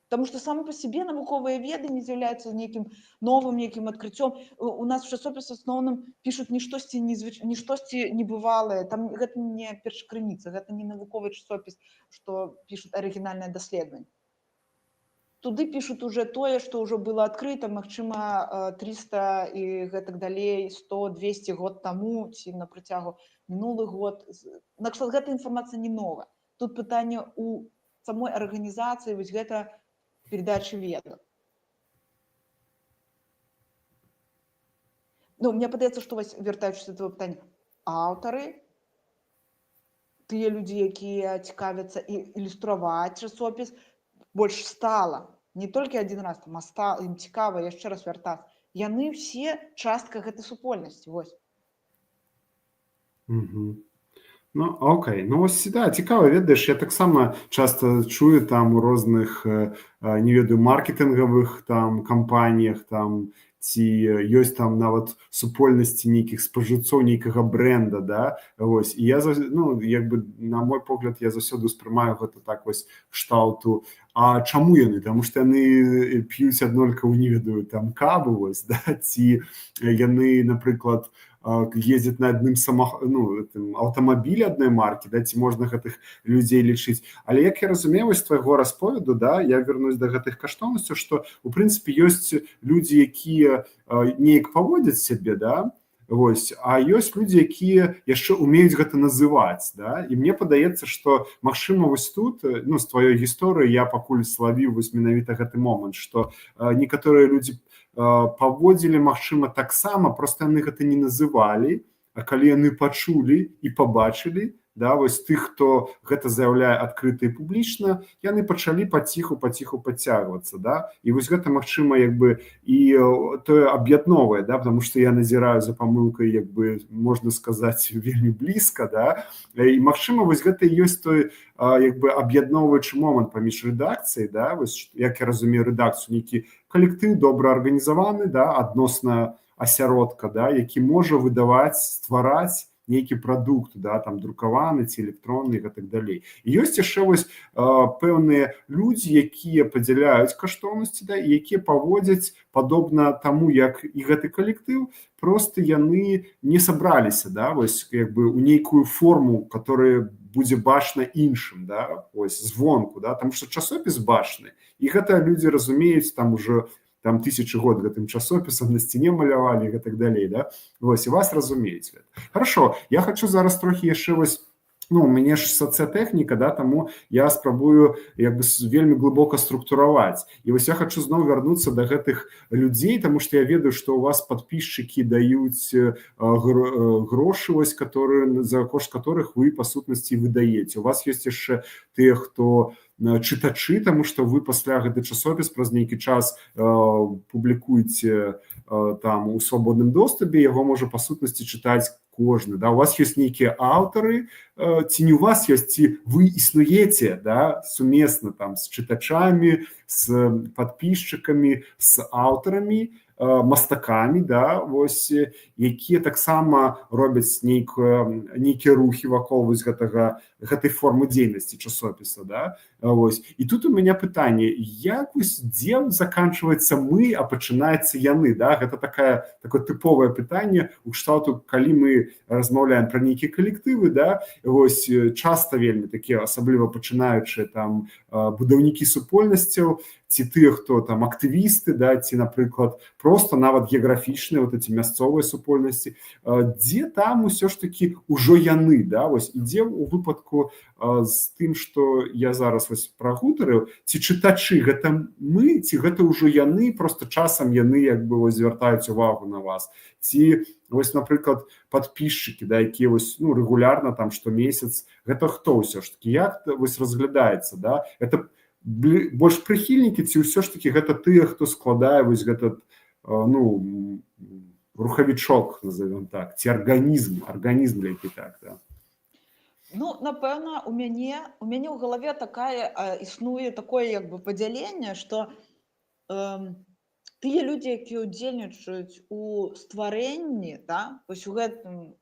[SPEAKER 2] Потому что само по себе навуковыя веды не з'яўляюцца нейкім новым, нейкім адкрыццём. У нас в часопіс асноўным пішуць штосьці небывалае. Там гэта не першакрыніца, гэта не навуковы часопіс, што пішуць арыгінальнае даследаванне. Туды пішуць уже тое, што ўжо было адкрыта, магчыма, 300 і гэтак далей, 100-200 год таму, ці на працягу мінулы год. Накшталт гэта інфармацыя не новая. Тут пытанне ў самой арганізацыі, вось гэта передачи ведаў. Ну, мне падаецца, што вось, вяртаючыся да твоего пытання, аўтары, тыя людзі, якія цікавяцца і ілюстраваць часопіс, больш стала, не толькі адзін раз, там, ім цікава яшчэ раз вяртацца. Яны ўсе частка гэтай супольнасці, вось.
[SPEAKER 1] Ну, окей. Ну, ось, да, цікаво, ведаеш, я таксама часто чую там у розных, не ведаю, маркетингавых там кампаніях, там, ці ёсць там нават супольнасці нейкіх спажыўцоў нейкага бренда, да, вось. І я ну, як бы, на мой погляд, я заўсёды ўспрымаю гэта так вось кшталту. А чаму яны? Таму што яны п'юць аднолькава, не ведаю, там каву, вось, да, ці яны, напрыклад, ездзяць на адным аўтамабілі адной маркі, да, ці можна гэтых людзей лічыць. Але як я разумею з твайго расповеду, да, я вернусь да гэтых каштоўнасцяў, што у прынцыпе ёсць людзі, якія неяк паводзяць сябе, да, вось, а ёсць людзі, якія яшчэ умеюць гэта называць, да, і мне падаецца, што магчыма вось тут, ну, з тваёй гісторыі я пакуль славіў вось менавіта гэты момант, што некаторыя людзі паводзілі, магчыма, таксама, проста яны гэта не называлі, а калі яны пачулі і пабачылі, да, вось тых, хто гэта заяўляе адкрыта і публічна, яны пачалі паціху падцягвацца, да, і вось гэта, магчыма, як бы і тое аб'ядновае, да, потому што я назіраю за памылкай, як бы, можна сказаць, вельмі блізка, да, і, магчыма, вось гэта і ёсць той, як бы, аб'ядноўваючы момант паміж рэдакцыяй, да, вось, як я разумею рэдакцыю, нейкі калектыў добра арганізаваны, да, адносна асяродка, да, які можа выдаваць, ствараць нейкі прадукт, да, там, друкаваны ці электронны і гэтак далей. І ёсць яшчэ вось пэўныя людзі, якія падзяляюць каштоўнасці, да, і якія паводзяць падобна таму, як і гэты калектыў, проста яны не сабраліся, да, вось, як бы, у нейкую форму, которая будзе бачна іншым, да, ось, звонку, да, таму што часопіс бачны, і гэта людзі разумеюць, там ужо там 1000 год гэтым часопісам на сцяне малявалі і гэтак далей, да? Вось, і вас разумеюць гэта. Хорошо, я хочу зараз трохі яшчэ вось, ну, у мяне ж сацыятэхніка, да, таму я спрабую як бы вельмі глыбока структураваць. І вось я хочу зноў вярнуцца да гэтых людзей, таму што я ведаю, што у вас падпісчыкі даюць грошы, вось, за кошт которых вы, па сутнасці, выдаеце. У вас ёсць яшчэ тыя, хто чытачы, таму што вы пасля гэты часопіс праз нейкі час публікуеце там у свабодным доступе, яго можа па сутнасці чытаць кожны, да, у вас ёсць нейкія аўтары, ці не у вас ёсць, ці вы існуеце, да, сумесна там з чытачамі, з падпісчыкамі, з аўтарамі, мастакамі, да, вось, якія таксама робяць нейкія рухі вакол вось гэтай формы дзейнасці часопіса, да, вось. І тут у мяне пытанне, як вось, дзе заканчваецца мы, а пачынаецца яны, да, гэта такое тыповае пытанне у кшталту, калі мы размаўляем пра нейкія калектывы, да, вось, часта вельмі такія, асабліва пачынаючыя там будаўнікі супольнасцяў, ці тыя, хто там актывісты, да, ці, напрыклад, проста нават геаграфічныя, вот эти мясцовыя супольнасці, дзе там усё ж такі ўжо яны, да, вось, і дзе у выпадку з тым, што я зараз вось прагутарыў, ці чытачы гэта мы, ці гэта ўжо яны, проста часам яны як бы вось звяртаюць увагу на вас, ці вось, напрыклад, падпісчыкі, да, якія вось, ну, рэгулярна там штомесяц, гэта хто ўсё ж такі, як вось разглядаецца, да, это больш прыхільнікі, ці ўсё ж такі гэта тыя, хто складае вось этот, ну, рухавічок, назовем так, ці арганізм нейкі так, да.
[SPEAKER 2] Ну, напэўна, у мяне ў галаве існуе такое як бы падзяленне, што тыя людзі, якія ўдзельнічаюць у стварэнні, да, вось у гэтым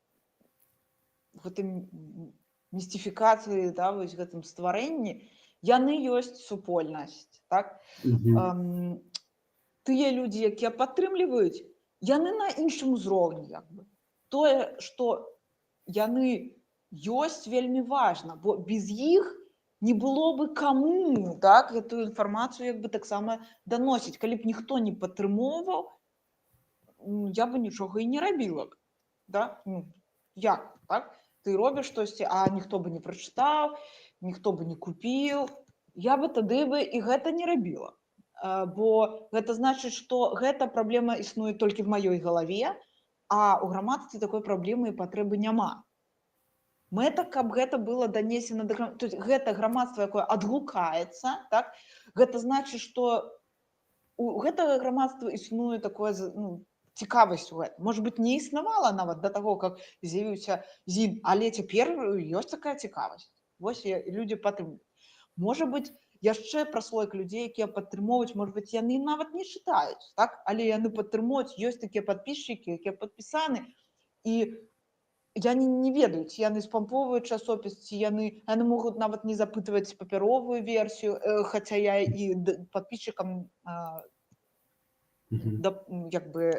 [SPEAKER 2] містыфікацыі, да, вось гэтым стварэнні, яны ёсць супольнасць, так? Тыя людзі, якія падтрымліваюць, яны на іншым узроўні, як бы. Тое, што яны ёсць, вельмі важна, бо без іх не было бы каму, так, гэтую інфармацыю як бы таксама даносіць. Калі б ніхто не падтрымоўваў, я бы нічога і не рабіла, да? Ну, як, так? Ты робіш штосьці, а ніхто бы не прачытаў, ніхто бы не купіў, я бы тады і гэта не рабіла. Бо гэта значыць, што гэта праблема існуе толькі в маёй галаве, а ў грамадстве такой праблемы і патрэбы няма. Мэта, каб гэта было данесена да грамадства, то есть гэта грамадства, якое адгукаецца, так? Гэта значыць, што у гэтага грамадства існуе такое, ну, цікавасць у гэтым. Можа быць, не існавала нават да таго, как з'явіўся ЗІН, але цяпер ёсць такая цікавасць. Вось людзі падтрымуюць. Можа быць, яшчэ праслойка людзей, якія падтрымоўваюць, может быть, яны нават не чытаюць, так? Але яны падтрымоўваюць, ёсць такія падпісчыкі, якія падпісаны, і я не ведаю, ці яны спампоўваюць часопіс, ці яны могуць нават не запытваць папяровую версію, хаця я і падпісчыкам як бы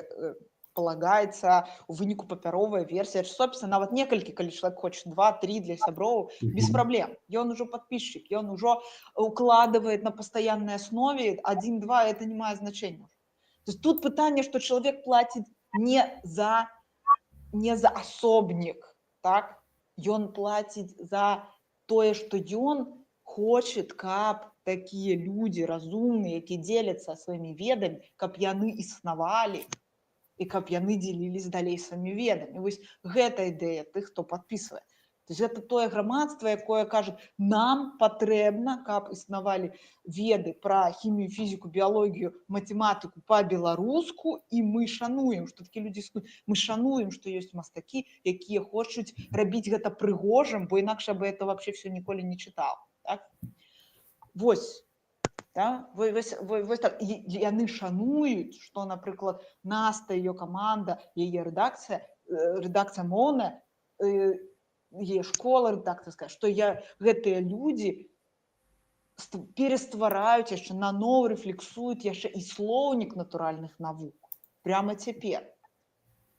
[SPEAKER 2] полагаецца у выніку папяровая версія часопіса, нават некалькі, калі чалавек хоча 2-3 для сяброў, без праблем. Ён ужо падпісчык, ён ужо укладывает на пастаяннай аснове, 1-2 это не мае значэння. То есть тут пытанне, што чалавек плаціць не за асобнік, так? Ён плаціць за тое, што ён хочет, каб такія людзі разумныя, якія дзеляцца сваімі ведамі, каб яны існавалі і каб яны дзеліліся далей сваімі ведамі. Вось гэта ідэя тых, хто падпісвае. То есть гэта тое грамадства, якое кажа, нам патрэбна, каб існавалі веды пра хімію, фізіку, біялогію, матэматыку па-беларуску, і мы шануем, што такія людзі існуюць. Мы шануем, што ёсць мастакі, якія хочуць рабіць гэта прыгожым, бо інакш бы это вообще все ніколі не чытаў. Так? Вось. Да? Вось так. І яны шануюць, што, напрыклад, Наста, ее каманда, яе рэдакцыя моўная, яе школа рэдактарская, што гэтыя людзі пераствараюць яшчэ наноў, рэфлексуюць яшчэ і слоўнік натуральных навук. Прямо цяпер.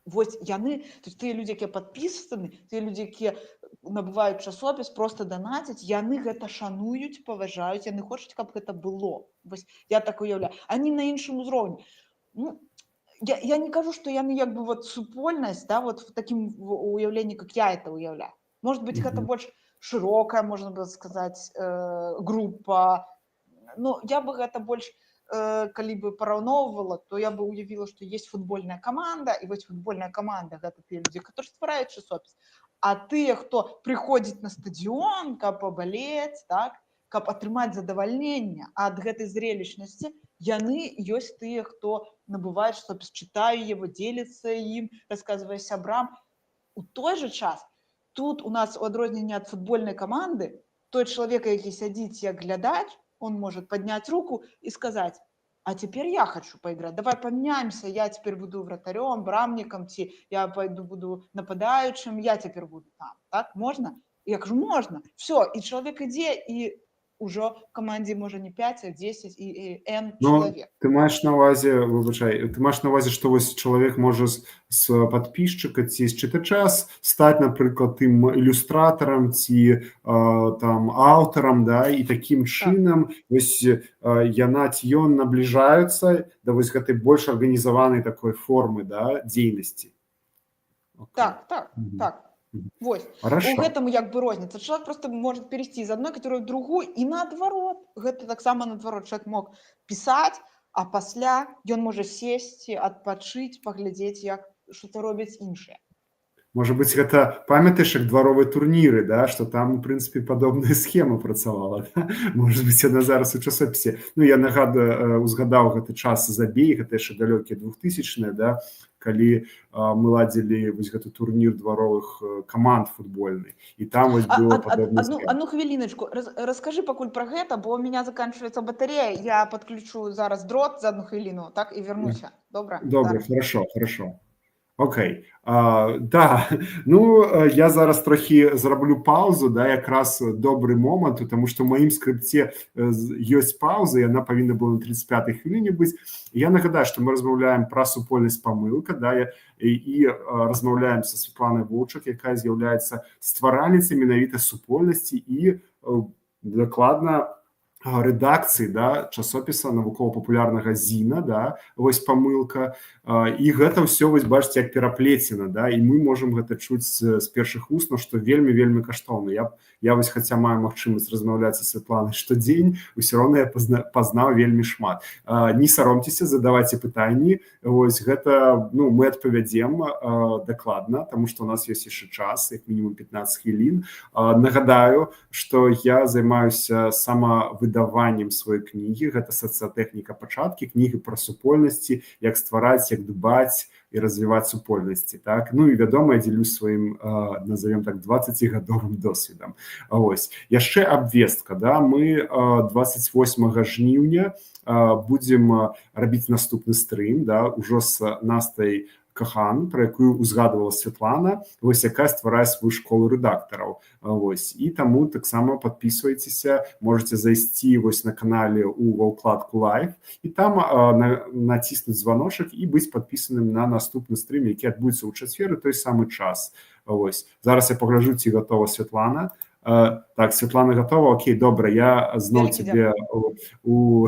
[SPEAKER 2] Вось яны, то есть тыя людзі, якія падпісаны, тыя людзі, якія набываюць часопіс, просто данацяць, яны гэта шануюць, паважаюць, яны хочуць, каб гэта было. Вось я так уяўляю. Они на іншым узроўні. Ну, я не кажу, што яны як бы вот супольнасць, да, вот в такім уяўленні, как я это уяўляю. Может быть, гэта больш шырокая, можна бы сказаць, група. Ну, я бы гэта больш, калі бы параўноўвала, то я бы уявіла, што есть футбольная каманда, і вось футбольная каманда гэта тыя людзі, которые ствараюць часопіс. А тыя, хто прыходзіць на стадыён, каб пабалець, так, каб атрымаць задавальненне ад гэтай зрелищнасці, яны ёсць тыя, хто набывае часопіс, чытае яго, дзеліцца ім, расказвае сябрам. У той же час тут у нас, у адрозненне ад футбольнай каманды, той чалавек, які сядзіць як глядач, он может поднять руку и сказать, а теперь я хочу поиграть, давай поменяемся, я теперь буду вратарем, брамником, я пойду буду нападающим, я теперь буду там. Так, можно? Я говорю, можно. Все, и человек идет, и уже в команде может не 5, а 10 и N человек.
[SPEAKER 1] Ты маеш на увазе, выбачай, ты маеш на увазе, што вось чалавек можа з падпісчыка ці з чытача стаць, напрыклад, тым ілюстратарам ці там аўтарам, да, і такім чынам вось яна ці ён набліжаюцца да вось гэтай больш арганізаванай такой формы, да, дзейнасці.
[SPEAKER 2] Так. Вось.
[SPEAKER 1] Хорошо.
[SPEAKER 2] У гэтаму як бы розніца. Чалавек просто может перейти з адной катэгорыі ў другую, і наадварот. Гэта таксама наадварот. Чалавек мог пісаць, а пасля ён можа сесці, адпачыць, паглядзець, як што-то робяць іншыя.
[SPEAKER 1] Можа быць, гэта памятаеш, як дваровыя турніры, да, што там, у прынцыпе, падобная схема працавала. Да? Можа быць, яна зараз у часопісе. Ну, я узгадаў гэты час забей, гэта яшчэ далёкія 2000-е, да, калі мы ладзілі вось гэты турнір дваровых каманд футбольны. І там вось было падобная схема.
[SPEAKER 2] Одну хвіліначку. Раскажы пакуль пра гэта, бо у меня заканчивается батарея. Я подключу зараз дрот за одну хвіліну, так, і вернуся. Добра?
[SPEAKER 1] Добре, хорошо. Окей. Да, ну, я зараз трохі зраблю паузу, да, якраз добры момант, тому што ў маім скрыпце ёсць пауза, яна павінна была на 35-й хвіліне быць. Я нагадаю, што мы размаўляем пра супольнасць памылка, да, і размаўляем са Святланай Воўчак, якая з'яўляецца стваральніцай менавіта супольнасці і дакладна рэдакцыі, да, часопіса навукова-папулярнага ЗІНа, да, вось памылка, і гэта ўсё, вось бачыце, як пераплецена, да, і мы можам гэта чуць з першых вуснаў, што вельмі каштоўна. Я вось, хаця маю магчымасць размаўляць са Святланай штодзень, усё роўна я пазнаў вельмі шмат. Не саромцеся, задавайце пытанні, вось гэта, ну, мы адпавядзем дакладна, таму што у нас ёсць яшчэ час, як мінімум 15 хвілін. Нагадаю, што я займаюся самавыданнем выдаваннем сваёй кнігі. Гэта сацыятэхніка пачаткі, кнігі пра супольнасці, як ствараць, як дбаць і развіваць супольнасці. Так? Ну і вядома, я дзелюсь сваім, назовем так, 20-гадовым досведам. Вось. Яшчэ абвестка. Да? Мы 28 жніўня будзем рабіць наступны стрым, да? Ужо з Настай Кахан, про якую узгадувала Святлана, вось, яка стварае свою школу рэдактараў. Вось. І таму таксама подписывайтеся, можете зайсці вось на канале ва ўкладку Live і там націснуць званочак і быць подпісаным на наступны стрым, які адбудзецца ў чацвер у той самы час. Вось. Зараз я пагляджу, ці гатова Святлана. Так, Святлана готова. Окей, добра, я зноў тебе у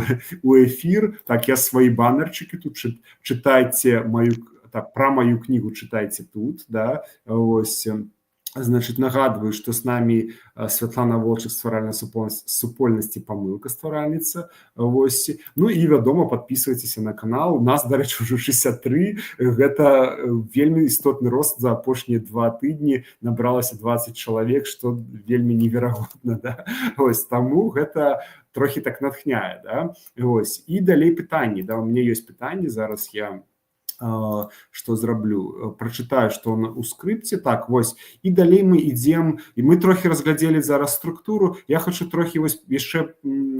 [SPEAKER 1] эфир. Так, я свои баннерчики тут, читайте мою, так, про мою книгу читайте тут, да, ось. Значит, нагадываю, что с нами Святлана Волчак, стваральная супольнасці памылка стваральніца. Вось. Ну і, вядома, подписывайтесь на канал. У нас, дарэчы, ўжо 63. Гэта вельмі істотны рост за апошнія 2 тыдні. Набралася 20 чалавек, што вельмі неверагодна. Да? Вось. Таму гэта трохі так натхняе. Да? Вось. І далей пытанні. Да? У мяне ёсць пытанні. Зараз я что зраблю, прочитаю, что он у скрипте. Так, вось, и далей мы ідзем, і мы трохі разглядзелі зараз структуру. Я хочу трохі вось яшчэ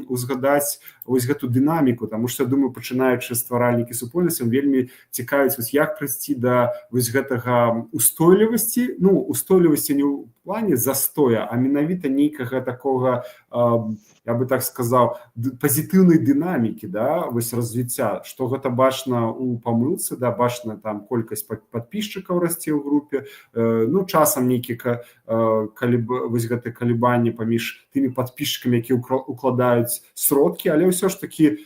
[SPEAKER 1] узгадаць вось гэту дынаміку, тому что, я думаю, пачынаючы стваральнікі супольнасці, вельмі цікавіць, вось як прыйсці да вось гэтага устойлівасці, ну, устойлівасці не ў плане застоя, а менавіта нейкага такога, я бы так сказаў, пазітыўнай дынамікі, да, вось развіцця, што гэта бачна у памылцы, да, бачна там колькасць подписчикаў расце ў групе, ну, часам нейкія вось гэты калібанні паміж тымі подписчикамі, які укладаюць сродкі, але ўсё ж таки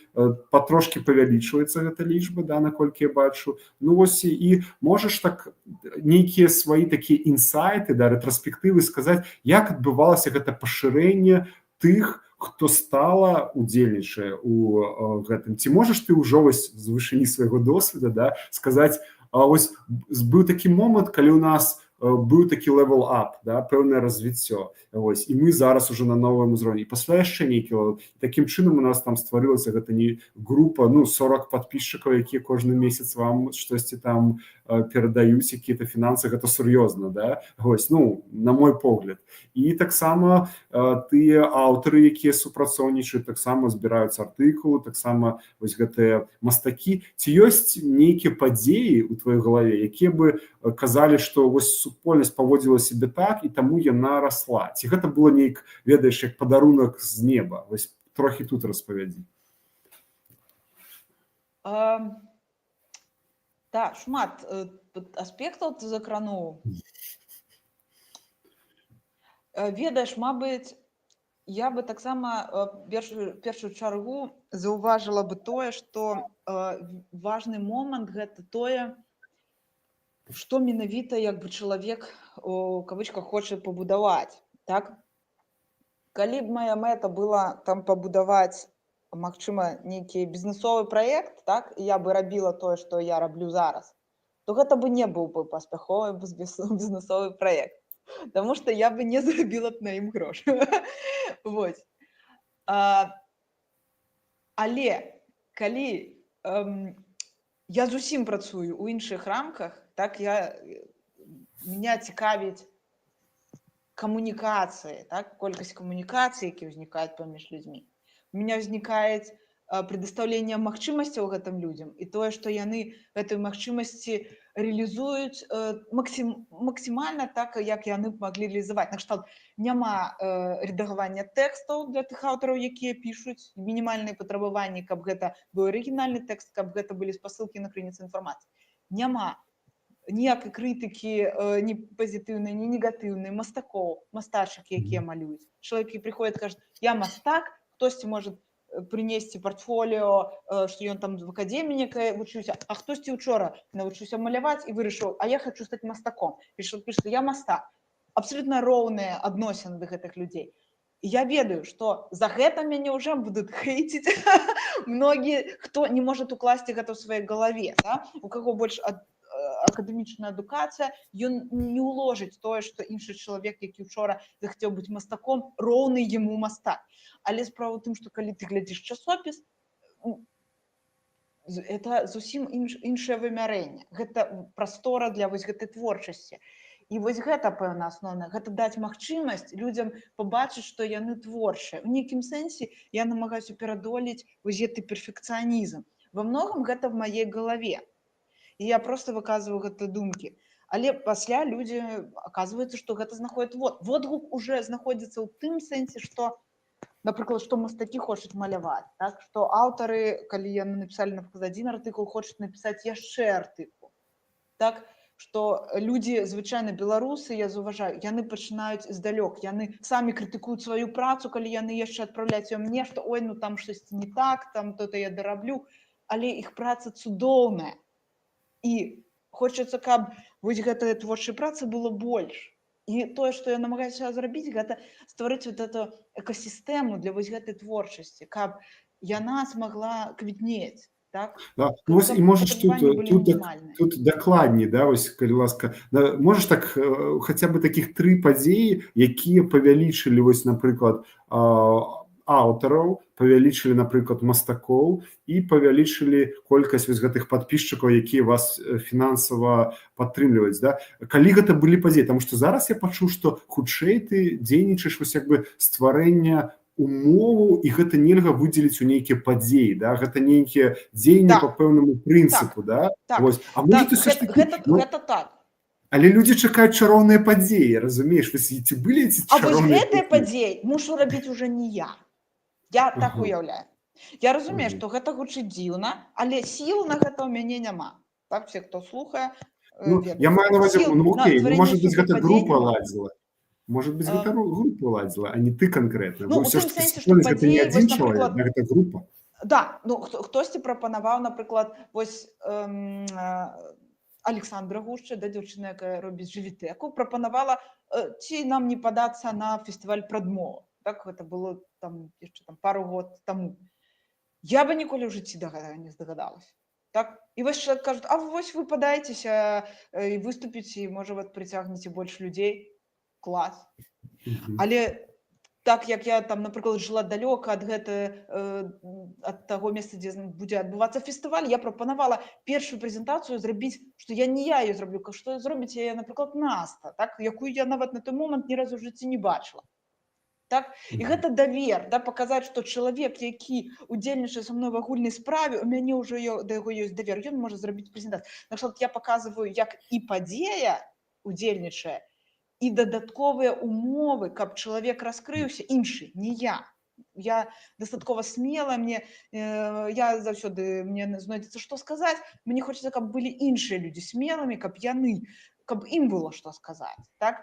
[SPEAKER 1] патрошки павялічваецца гэта лічба, да, наколькі я бачу. Ну, вось і можаш так нейкія свае такія інсайты, да, рэтраспектывы сказаць, як адбывалася гэта пашырэнне тых, хто стала удзельнічае у гэтым. Ці можаш ты ўжо вось з вышыні свайго досведа, да, сказаць, ось быў такі момант, калі у нас быў такі level up, да, пэўнае развіццё. Ось, і мы зараз уже на новым узроўні. І пасля яшчэ нейкі, такім чынам у нас там стварылася гэта не група, ну, 40 подписчикаў, якія кожны месяц вам штосьці там перадаюць, якія-то фінансы, гэта сур'ёзна, да? Ось, ну, на мой погляд. І таксама тыя аўтары, якія супрацоўнічаюць, таксама збіраюць артыкулы, таксама вось гэтыя мастакі. Ці ёсць нейкія падзеі ў твоёй галаве, якія бы казалі, што вось супольнасць паводзіла сябе так, і таму яна расла? Ці гэта было нейк, ведаеш, як падарунак з неба? Вось трохі тут распавядзі.
[SPEAKER 2] Так, шмат аспектаў ты закрануў. Ведаеш, мабыць, я бы таксама першую чаргу заўважыла бы тое, што важны момант гэта тое, што менавіта як бы чалавек у кавычках хоча пабудаваць. Так? Калі б моя мэта была там пабудаваць, магчыма, нейкі бізнесовы праект, так, і я бы рабіла тое, што я раблю зараз, то гэта бы не быў бы паспяховы бізнесовы праект, таму што я бы не зарабіла б на ім грошы. Вось. Але калі я зусім працую ў іншых рамках, так, меня цікавіць камунікацыі, так, колькасць камунікацый, які ўзнікаюць паміж людзьмі. У меня ўзнікаюць прадастаўленне магчымасцяў гэтым людзям і тое, што яны гэтай магчымасці рэалізуюць максімальна так, як яны б маглі рэалізаваць. Накшталт, няма рэдагавання тэкстаў для тых аўтараў, якія пішуць, мінімальныя патрабаванні, каб гэта быў арыгінальны тэкст, каб гэта былі спасылкі на крыніцы інфармацыі. Няма ніякай крытыкі ні пазітыўнай, ні негатыўнай, мастакоў, мастачак, якія малююць. Чалавек, які прыходзіць, кажа, я мастак, хтосьці можа прынесці партфоліо, што ён там в акадэміі некай вучыўся, а хтосьці учора навучыўся маляваць і вырашыў, а я хочу стаць мастаком. Піша, я мастак. Абсолютна роўныя адносіны да гэтых людзей. І я ведаю, што за гэта мяне ўжо будуць хейціць многія, хто не можа укласці гэта ў сваёй галаве, да? У каго больш акадэмічная адукацыя, ён не ўложыць тое, што іншы чалавек, які учора захацеў быць мастаком, роўны яму мастак. Але справа ў тым, што калі ты глядзіш часопіс, это зусім іншае вымярэнне. Гэта прастора для вось гэтай творчасці. І вось гэта, пэўна, асноўна. Гэта даць магчымасць людзям пабачыць, што яны творчыя. У нейкім сэнсе я намагаюся перадолець вось гэты перфекцыянізм. Во многом гэта в маёй галаве. І я просто выказваю гэтыя думкі. Але пасля людзі, аказваецца, што гэта знаходзіць водгук уже знаходзіцца ў тым сэнсе, што, напрыклад, што мастакі хочуць маляваць, так? Што аўтары, калі яны напісалі, напрыклад, адзін артыкул, хочуць напісаць яшчэ артыкул. Так? Што людзі, звычайна беларусы, я заўважаю, яны пачынаюць здалёк, яны самі крытыкуюць сваю працу, калі яны яшчэ адпраўляюць мне, што ой, ну там штосьці не так, там то-то я дараблю, але іх праца цудоўная. І хочацца, каб вось гэтая творчая праца было больш. І тое, што я намагаюся зрабіць, гэта стварыць вот эту экасістэму для вось гэтай творчасці, каб яна смагла квітнець. Так?
[SPEAKER 1] Да. Ну, вось, і можаш тут дакладней, да, вось, калі ласка, можаш так хаця бы такіх 3 падзеі, якія павялічылі вось, напрыклад, аўтараў, павялічылі, напрыклад, мастакоў і павялічылі колькасць вось гэтых падпісчыкаў, якія вас фінансава падтрымліваюць, да? Калі гэта былі падзеі, таму што зараз я пачуў, што хутчэй ты дзейнічаеш вось як бы стварэння умову, і гэта нельга выдзеліць у нейкія падзеі, да? Гэта нейкія дзеянні па пэўнаму прынцыпу, да? Вось. А можа ты все ж такі...
[SPEAKER 2] Гэта так.
[SPEAKER 1] Але людзі чакаюць чароўныя падзеі, разумееш? Ці былі ці чароўныя падзеі?
[SPEAKER 2] А вось гэтыя падзеі мушу рабіць уже не я. Я так уяўляю. Я разумею, што гэта гучыць дзіўна, але сіл на гэта ў мяне няма. Так, все, хто слухае,
[SPEAKER 1] я маю на ўвазе, окей, может быть, гэта група ладзіла. Может быть, гэта група ладзіла, а не ты канкрэтна.
[SPEAKER 2] Ну, у тым сэнсе, што падзеі, вось, напрыклад...
[SPEAKER 1] Гэта група.
[SPEAKER 2] Да, ну, хтосьці прапанаваў, напрыклад, вось Александра Гушча, да, дзяўчына, якая робіць жывітэку, прапанавала, ці нам не падацца на фестываль прадмова. Так, гэта было там яшчэ там пару год таму. Я бы ніколі ў жыцці не здагадалася. Так? І вось кажуць, а вось вы падаецеся і выступіце, і можа вы прыцягнеце больш людзей. Клас. Але так як я там, напрыклад, жыла далёка ад таго месца, дзе будзе адбывацца фестываль, я прапанавала першую прэзентацыю зрабіць, што я не я яе зраблю, што зробіць яе, напрыклад, Наста, так? Якую я нават на той момант ні разу ў жыцці не бачыла. Так? І гэта давер, да, паказаць, што чалавек, які удзельнічае са мной в агульнай справе, у мяне ўжо да яго ёсць давер, ён можа зрабіць прэзентацыю. Напрыклад, я паказваю, як і падзея удзельнічае, і дадатковыя умовы, каб чалавек раскрыўся, іншы, не я. Я дастаткова смела, я заўсёды, мне знойдзецца, што сказаць, мне хочацца, каб былі іншыя людзі смелымі, каб ім было што сказаць. Так?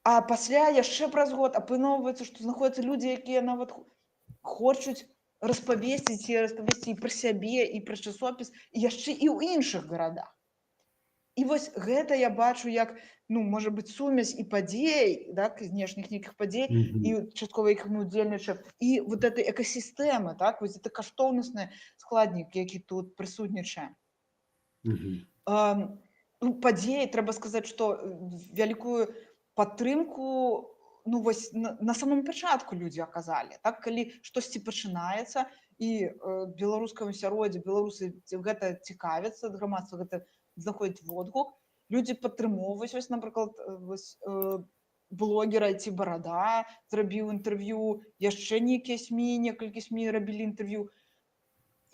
[SPEAKER 2] А пасля яшчэ праз год апыноўваецца, што знаходзяцца людзі, якія нават хочуць распавесці і пра сябе, і пра часопіс, і яшчэ і ў іншых гарадах. І вось гэта я бачу як, ну, можа быць, сумесь і падзей, так, знешніх нейкіх падзей, і часткова іх мы удзельнічаем, і вот этой экасістэмы, так, вось гэта каштоўнасны складнік, які тут прысутнічае. Падзеі, трэба сказаць, што вялікую падтрымку, ну, вось на самом пачатку людзі аказалі, так, калі штосьці пачынаецца, і беларускаму асяроддзі, беларусы гэта цікавяцца, грамадства гэта знаходзіць водгук, людзі падтрымоўваюць, вось, напрыклад, блогера ці Барада зрабіў інтэрв'ю, яшчэ нейкія СМІ, некалькі СМІ рабілі інтэрв'ю.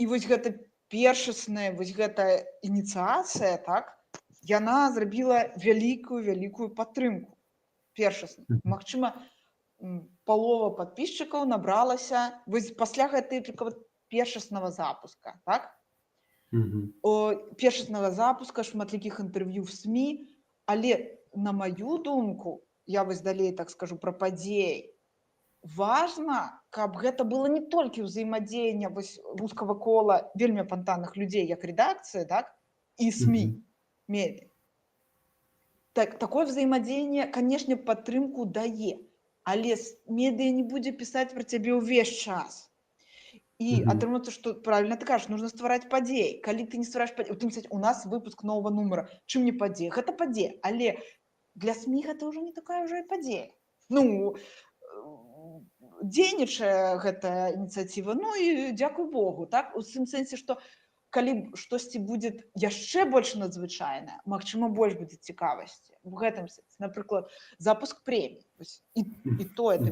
[SPEAKER 2] І вось гэта першасная, вось гэтая ініцыяцыя, так, яна зрабіла вялікую падтрымку. Першасна. Магчыма, палова падпісчыкаў набралася вось пасля гэтай першаснага запуска, так? Першаснага запуска, шматлікіх інтэрв'ю в СМІ, але, на маю думку, я вось далей так скажу пра падзеі, важна, каб гэта было не толькі ўзаемадзеянне вузкага кола вельмі апантаных людзей, як рэдакцыя, так, і СМІ, медыа. Такое взаимодействие, конечно, падтрымку дае, але медыа не будзе пісаць пра цябе ўвесь час. І атрымаецца, што правільна ты кажаш, нужно ствараць падзеі. Калі ты не ствараеш падзеі, у нас выпуск новага нумара. Чым не падзея? Гэта падзея, але для СМІ гэта ўжо не такая ўжо і падзея. Ну, дзейнічае гэтая ініцыятыва, ну і дзякуй Богу, так? У тым сэнсе, што калі штосьці будзе яшчэ больш надзвычайнае, магчыма, больш будзе цікавасці. У гэтым сэнсе. Напрыклад, запуск прэміі. І тое,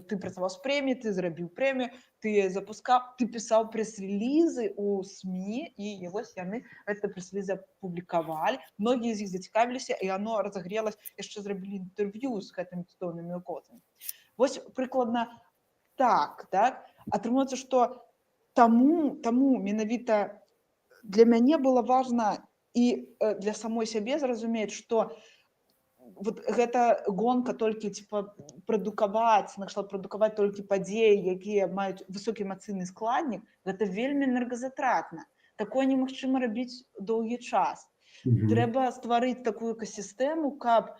[SPEAKER 2] ты працаваў з прэміяй, ты зрабіў прэмію, ты запускаў, ты пісаў прэс-релізы ў СМІ, і вось яны гэта прэс-релізы апублікавалі. Многія з іх зацікавіліся, і яно разагрелася, яшчэ зрабілі інтэрв'ю з гэтымі цудоўнымі навукоўцамі. Вось прыкладна так. Атрымаецца, што таму менавіта для мяне было важна і для самой сябе зразумець, што вот гэта гонка толькі прадукаваць толькі падзеі, якія маюць высокі эмацыйны складнік, гэта вельмі энергазатратна. Такое немагчыма рабіць доўгі час. Трэба стварыць такую экасістэму, каб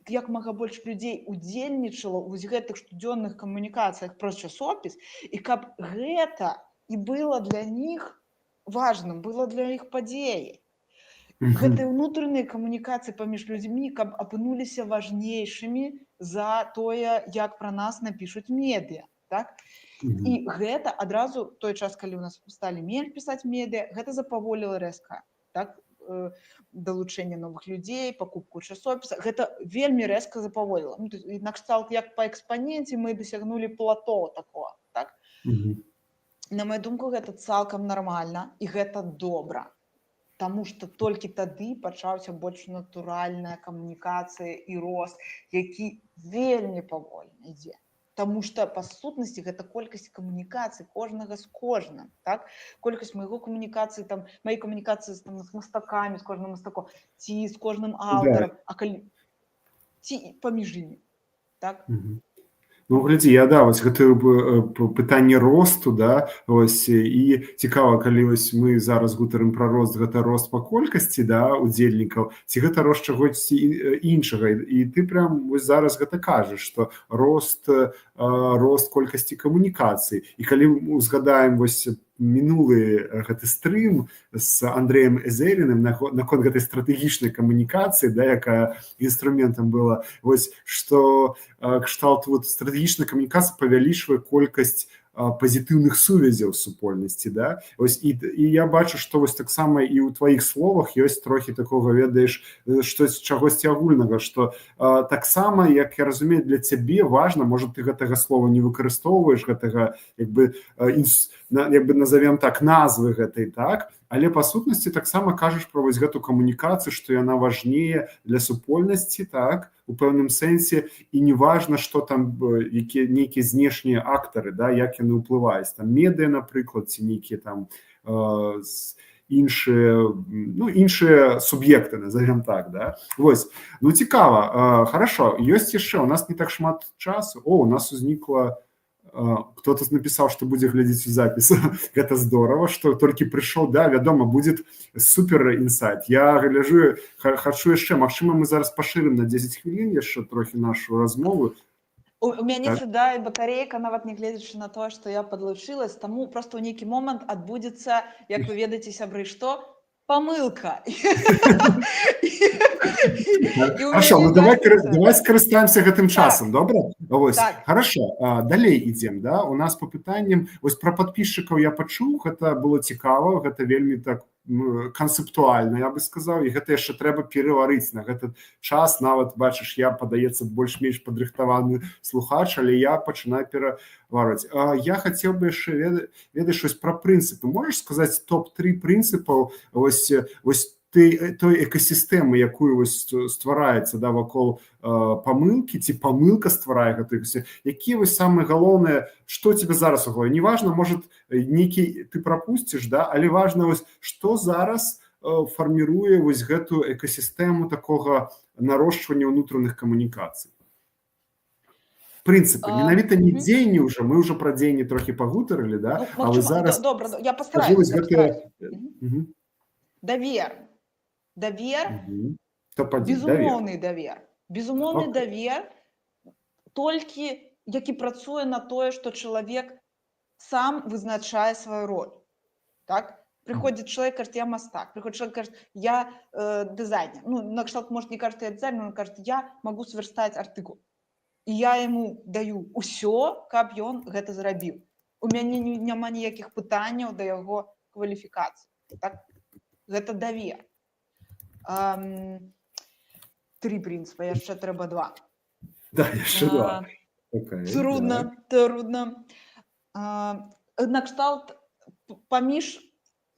[SPEAKER 2] як мага больш людзей удзельнічала ў гэтых штодзённых камунікацыях праз часопіс, і каб гэта і было для них важным, было для іх падзеяй. Гэтыя ўнутраныя камунікацыі паміж людзьмі, каб апынуліся важнейшымі за тое, як пра нас напішуць медыа. Так? І гэта адразу, той час, калі ў нас сталі менш пісаць медыа, гэта запаволіла рэзка. Так? Далучэнне новых людзей, пакупку часопіса. Гэта вельмі рэзка запаволіла. Накшталт, як па экспаненце мы дасягнулі плато такого. Так? На маю думку, гэта цалкам нармальна, і гэта добра. Таму што толькі тады пачаўся больш натуральная камунікацыя і рост, які вельмі павольна ідзе. Таму што, па сутнасці, гэта колькасць камунікацый кожнага з кожным. Так? Колькасць майго камунікацыі, маёй камунікацыі з мастакамі, з кожным мастаком, ці з кожным аўтарам, ці паміж імі. Так?
[SPEAKER 1] Ну, глядзі, вось гэта пытанне росту, вось, і цікава, калі вось мы зараз гутарым пра рост, гэта рост па колькасці, удзельнікаў, ці гэта рост чагосьці іншага, і ты прям вось зараз гэта кажаш, што рост колькасці камунікацый. І калі узгадаем вось мінулы гэты стрым з Андрэем Эзеріным наконт гэтай стратэгічнай камунікацыі, якая інструментам была, вось, што кшталт стратэгічная камунікацыя павялічвае колькасць пазітыўных сувязяў супольнасці. Вось, і я бачу, што вось таксама і ў тваіх словах ёсць трохі такога, ведаеш, чагосьці агульнага, што таксама, як я разумею, для цябе важна, можа, ты гэтага слова не выкарыстоўваеш, гэтага, назовем так, назвы гэтай, так? Але па сутнасці таксама кажаш пра вось гэту камунікацыю, што яна важнее для супольнасці, так, у пэўным сэнсе, і не важна, што там нейкія знешнія актары, як яны ўплываюць, там медыа, напрыклад, ці нейкія там іншыя суб'екты, назовем так, Вось, ну цікава, хорошо, ёсць яшчэ, у нас не так шмат часу, у нас узнікла кто-то написал, что будзе глядзець у запіс. Гэта здорово, что толькі прыйшоў, вядома, будет супер інсайт. Я гляжу, хачу яшчэ, магчыма, мы зараз пашырым на 10 хвілін яшчэ трохі нашу размову.
[SPEAKER 2] У мяне сюда батарэйка, нават не гледзячы на тое, што я падлучылась, таму просто ў нейкі момант адбудзецца, як вы ведаеце, сябры, што? Памылка.
[SPEAKER 1] Хорошо, ну давай скарыстаемся гэтым часам, добра? Хорошо, далей ідзем, у нас по пытанням, вось пра падпісчыкаў я пачуў, гэта было цікава, гэта вельмі так канцэптуальна, я бы сказаў, і гэта яшчэ трэба пераварыць на гэты час, нават, бачыш, я, падаецца, больш-менш падрыхтаваны слухач, але я пачынаю пераварваць. Я хацеў бы яшчэ ведаць щось пра прынцыпы. Можаш сказаць топ-3 прынцыпаў той экасістэмы, якую ствараецца вакол памылкі, ці памылка стварае гэтую экасістэму, якія самыя галоўныя, што тебе зараз у галаве? Неважна, можа, нейкі ты прапусціш, але важна, што зараз фарміруе гэтую экасістэму такога нарошчвання ўнутраных камунікацый. Прынцыпы, менавіта не дзеянні ўжо, мы ўжо пра дзеянні трохі пагутарылі, а вы зараз...
[SPEAKER 2] Добра, я пастараюся. Давер, безумоўны давер. Безумоўны давер, толькі які працуе на тое, што чалавек сам вызначае сваю роль. Так? Приходит человек, кажет, я мастак. Приходит человек, кажет, я дизайнер. Ну, на кшталт, может, не кажет, я дизайнер, он кажет, я могу сверстать артыкул. І я яму даю ўсё, каб ён гэта зрабіў. У мяне няма ніякіх пытанняў да яго кваліфікацыі. Так? Гэта давер. 3 прынцыпы, яшчэ трэба 2.
[SPEAKER 1] Да, яшчэ 2. Окей,
[SPEAKER 2] Трудно, трудно. На кшталт паміж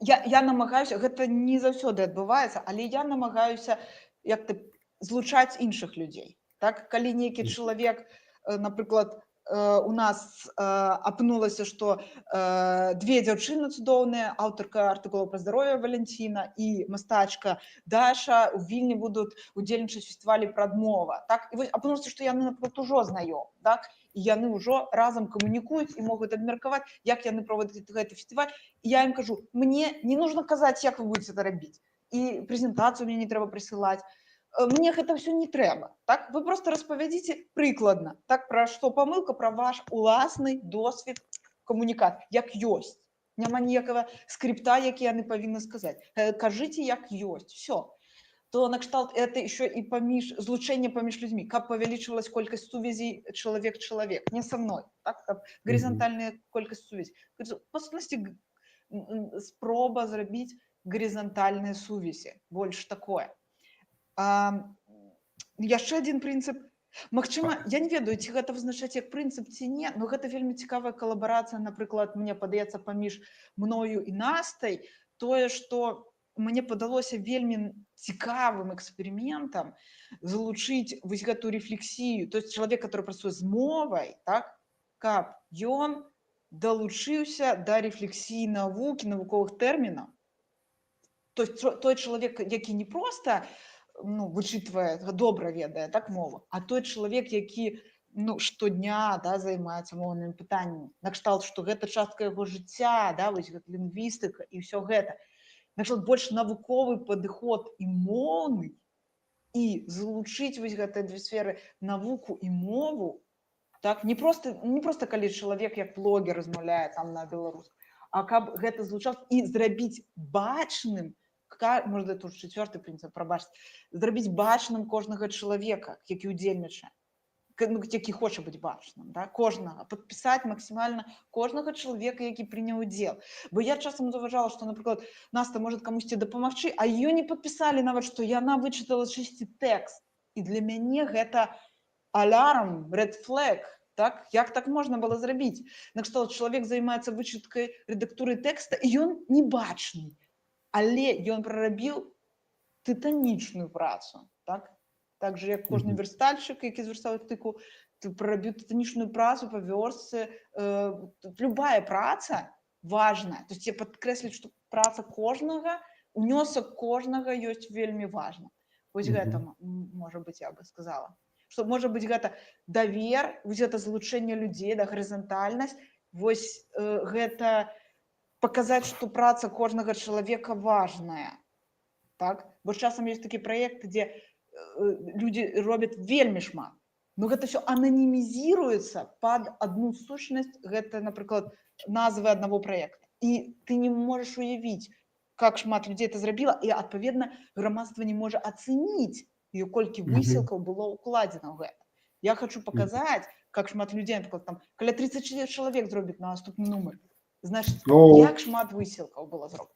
[SPEAKER 2] я намагаюся, гэта не заўсёды адбываецца, але я намагаюся як ты злучаць іншых людзей. Так, калі нейкі чалавек, напрыклад, у нас апынулася, што 2 дзяўчыны цудоўныя, аўтарка артыкула пра здароўе Валянціна і мастачка Даша у Вільні будуць удзельнічаць у фестывалі «Прадмова». Так, і вось апынулася, што яны, напрыклад, ужо знаёмы, так, і яны ўжо разам камунікуюць і могуць абмеркаваць, як яны праводзяць гэты фестываль. І я ім кажу, мне не нужно казаць, як вы будзеце это рабіць, і прэзентацыю мне не трэба прысылаць. Мне гэта ўсё не трэба. Так? Вы просто распавядзіце прыкладна, так, пра што памылка, пра ваш уласны досвед камунікацыі, як ёсць. Няма ніякага скрипта, які яны павінны сказаць. Кажыце, як ёсць. Всё. То на кшталт это еще и злучэнне паміж людзьмі, каб павялічвалась колькасць сувязей чалавек-чалавек, не са мной, так, каб гарызантальная колькасць сувязей. Па сутнасці спроба зрабіць гарызантальныя сувязі, больш такое. Яшчэ адзін прынцып. Магчыма, я не ведаю, ці гэта вызначаць як прынцып ці не, но гэта вельмі цікавая калабарацыя, напрыклад, мне падаецца паміж мною і Настай, тое, што мне падалося вельмі цікавым эксперыментам залучыць вось гэту рефлексію, то есть чалавек, который працуе з мовай, так, каб ён далучыўся да рефлексіі навукі, навуковых тэрмінаў. То есть той чалавек, які не проста вычытвае, добра ведае, так, мову, а той чалавек, які штодня, да, займаецца моўнымі пытаннямі, накшталт, што гэта частка яго жыцця, да, вось гэта лінгвістыка і ўсё гэта. Накшталт больш навуковы падыход і моўны, і залучыць вось гэтыя 2 сферы навуку і мову, так, не проста калі чалавек як блогер размаўляе там на беларускай, а каб гэта злучаць і зрабіць бачным, можна тут 4-й прынцып, прабачце, зрабіць бачным кожнага чалавека, які ўдзельнічае, які хоча быць бачным, да, кожнага, падпісаць максімальна кожнага чалавека, які прыняў удзел. Бо я часам заўважала, што, напрыклад, Наста можа камусьці дапамагчы, а ее не падпісалі нават, што яна вычытала чысці тэкст. І для мяне гэта алярм, red flag, так? Як так можна было зрабіць? Накшталт чалавек займаецца вычыткай рэдактуры тэкста, і ён не бачны. Але ён прарабіў тытанічную працу, так? Так же, як кожны верстальшчык, які зверстаў артыкул, прарабіў тытанічную працу па вёрстцы. Любая праца важная. То есть я падкрэсліць, што праца кожнага, унёсак кожнага ёсць вельмі важна. Вось гэта, можа быць, я бы сказала. Што можа быць гэта давер, вось гэта злучэнне людзей, да, гарызантальнасць, вось гэта паказаць, што праца кожнага чалавека важная. Так? Бо часам ёсць такі праект, дзе людзі робяць вельмі шмат. Но гэта ўсё ананімізіруецца пад адну сущнасць, гэта, напрыклад, назвы аднаго праекта. І ты не можаш уявіць, як шмат людзей это зрабіла, і, адпаведна, грамадства не можа ацэніць, колькі высілкаў было ўкладзена ў гэта. Я хочу паказаць, як шмат людзей, напрыклад, там, каля 30 чалавек зробіць на наступны нумар. Значыць, як шмат высілкаў было зроблена.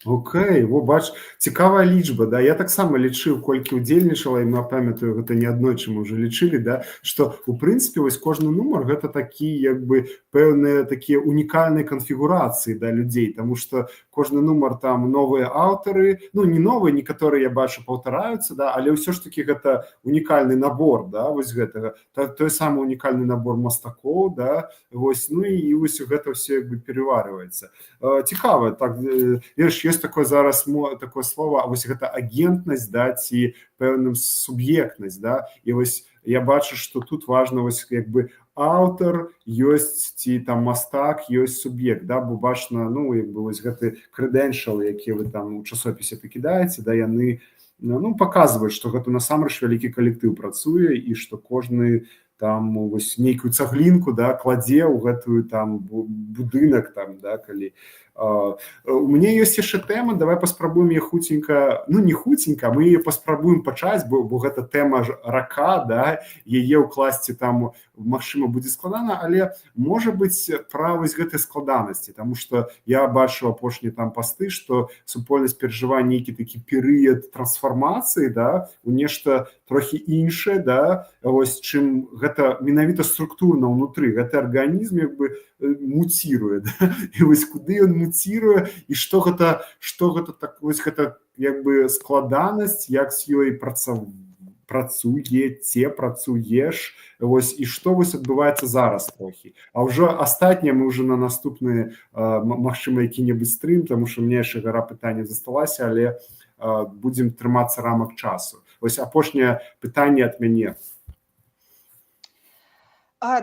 [SPEAKER 1] Окей, бач, цікавая лічба, да, я таксама лічыў, колькі ўдзельнічала, і мы памятаю, гэта не аднойчы мы ўжо лічылі, да, што, у прынцыпе, вось кожны нумар гэта такі, як бы, пэўныя такія унікальныя канфігурацыі, да, людзей, таму што кожны нумар там новыя аўтары, не новыя, некаторыя, я бачу, паўтараюцца, да, але ўсё ж такі гэта унікальны набор, да, вось гэтага, той самы унікальны набор мастакоў, да, вось, і вось гэта ўсё як бы переварваецца. Цікава, так, ведаеш, ёсць такое зараз такое слово, вось гэта агентнасць, да, ці пэўным суб'ектнасць, да, і вось я бачу, што тут важна вось як бы аўтар ёсць, ці там мастак ёсць суб'ект, да, бо бачна, як бы вось гэты крэдэншалы, якія вы там у часопісе пакідаеце, да, яны паказваюць, што гэта насамрэч вялікі калектыў працуе і што кожны там вось нейкую цаглінку, да, кладзе ў гэтую там будынак там, да, калі у мяне ёсць яшчэ тэма, давай паспрабуем яе хуценька, ну не хуценька, мы яе паспрабуем пачаць, бо гэта тэма рака, да, яе ўкласці там магчыма будзе складана, але можа быць пра вось гэтай складанасці, таму што я бачу апошнія там пасты, што супольнасць перажывае нейкі такі перыяд трансфармацыі, да, у нешта трохі іншае, да, вось чым гэта менавіта структурна ўнутры, гэты арганізм як бы муціруе, да? І вось куды ён муціруе і што гэта так, вось гэта як бы складанасць, як з ёй працуеш, вось і што вось адбываецца зараз трохі. А ўжо астатняе мы ўжо на наступны магчыма які-небудзь стрым, таму што мне яшчэ гара пытанняў засталася, але будзем трымацца рамак часу. Вось апошняе пытанне ад мяне.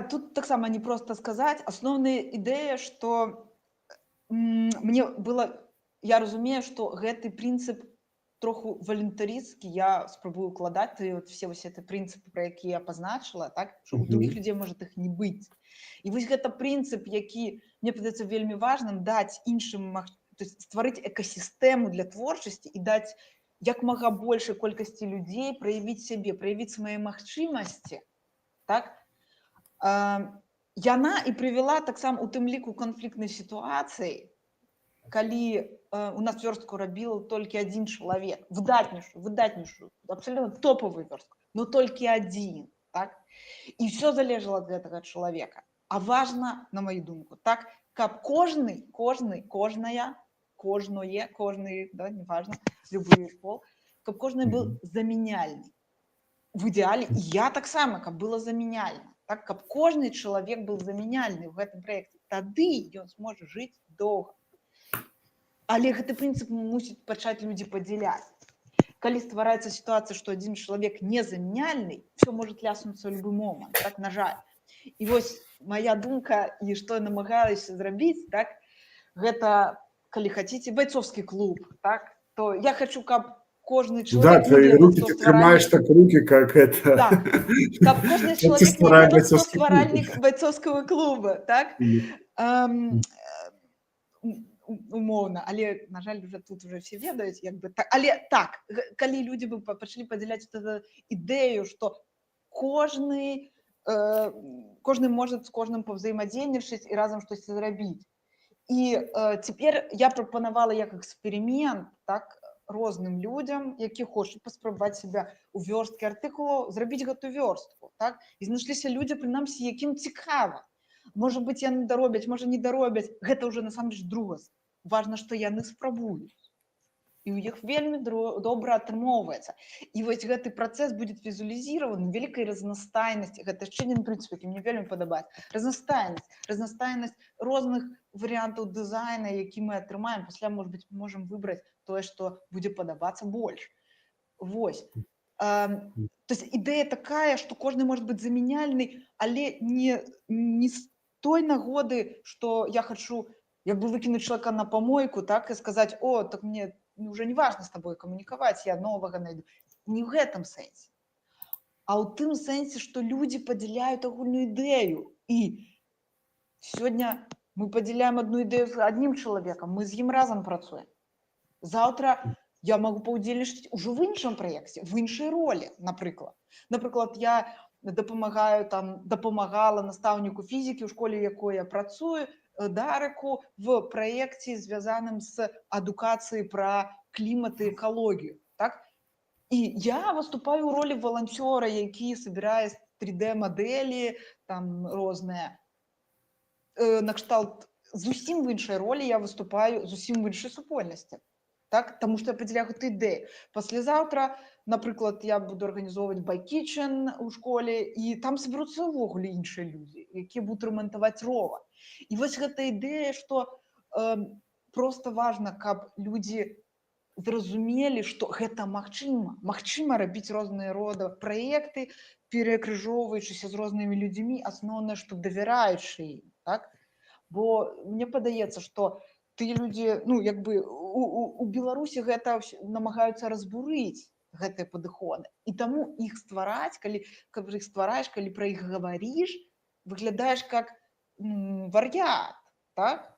[SPEAKER 2] Тут таксама не проста сказаць. Асноўная ідэя, што мне было, я разумею, што гэты прынцып троху валюнтарысцкі, я спрабую укладаць вот все вось эти прынцыпы, пра якія я пазначыла, так, што у других людзей можа іх не быць. І вось гэта прынцып, які мне падаецца вельмі важным, даць іншым, то есть стварыць экасістэму для творчасці і даць як мага большай колькасці людзей праявіць сябе, праявіць свае магчымасці, так. Яна і прывяла таксама у тым ліку канфліктнай сітуацыі, калі у нас вёрстку рабіў толькі адзін чалавек, выдатнейшую, абсалютна топавую вёрстку, но толькі адзін, так? І ўсё залежала ад гэтага чалавека. А важна, на маю думку, так, каб кожны, да, неважна, любы пол, каб кожны быў замяняльны. В ідэале, і я таксама, каб было замяняльна. Так, каб кожны чалавек быў замяняльны ў гэтым праекце, тады ён зможа жыць доўга. Але гэты прынцып мусіць пачаць людзі падзяляць. Калі ствараецца сітуацыя, што адзін чалавек незамяняльны, все можа ляснуцца ў любы момант, так, на жаль. І вось моя думка, і што я намагалася зрабіць, так, гэта, калі хаціце, байцоўскі клуб, так, то я хочу, каб кожны чалавек... Да,
[SPEAKER 1] твои руки, ты трымаешь так руки, как это...
[SPEAKER 2] Да, каб кожны чалавек не ведаў, хто стваральнік байцоўскага клуба, так, умоўна, але, на жаль, уже тут уже все ведаюць, як бы так. Але так, калі людзі бы пачалі падзяляць ідэю, што кожны можа з кожным паўзаемадзейнічаць і разам штосьці зрабіць. І цяпер я прапанавала як эксперымент, так, розным людзям, які хочуць паспрабаваць себя у вёрсткі артыкулаў, зрабіць гэту вёрстку, так? І знайшліся людзі, прынамсі, якім цікава. Можа быць, яны даробяць, можа, не даробяць. Гэта ўжо, насамрэч, другасна. Важна, што яны спрабуюць. І ў іх вельмі добра атрымоўваецца. І вось гэты працэс будзе візуалізіраваны вялікай разнастайнасці. Гэта яшчэ адзін прынцып, які мне вельмі падабаецца. Разнастайнасць розных варыянтаў дызайна, які мы атрымаем. Пасля, можа быць, можам выбраць тое, што будзе падабацца больш. Вось. То есть ідэя такая, што кожны можа быць замяняльны, але не з той нагоды, што я хочу як бы выкінуць чалавека на помойку, так, і сказаць: о, так мне уже не важна з табой камунікаваць, я новага найду. Не ў гэтым сэнсе. А ў тым сэнсе, што людзі падзяляюць агульную ідэю. І сёння мы падзяляем адну ідэю з адным чалавекам, мы з ім разам працуем. Заўтра я магу паўдзельнічаць ужо в іншым праекце, в іншай ролі, напрыклад. Напрыклад, я дапамагала настаўніку фізікі ў школе, якой я працую, Дарыку, в праекце, звязаным з адукацыяй пра клімат і экалогію. Так? І я выступаю ў ролі валанцёра, які собірае 3D-мадэлі, там розныя. Накшталт зусім в іншай ролі я выступаю зусім в іншай супольнасці. Так? Таму што я падзяляю гэту ідэю. Паслязаўтра, напрыклад, я буду арганізоўваць байкічэн у школе, і там сабяруцца ўвогуле іншыя людзі, якія будуць рамантаваць рова. І вось гэта ідэя, што проста важна, каб людзі зразумелі, што гэта магчыма. Магчыма рабіць розныя роды праекты, перакрыжоўваючыся з рознымі людзьмі, асноўнае, што давяраючы ім. Так? Бо мне падаецца, што тыя людзі, ну, як бы у Беларусі гэта намагаюцца разбурыць, гэтыя падыходы. І таму іх ствараць, каб іх ствараеш, калі пра іх гаварыш, выглядаеш як вар'ят, так?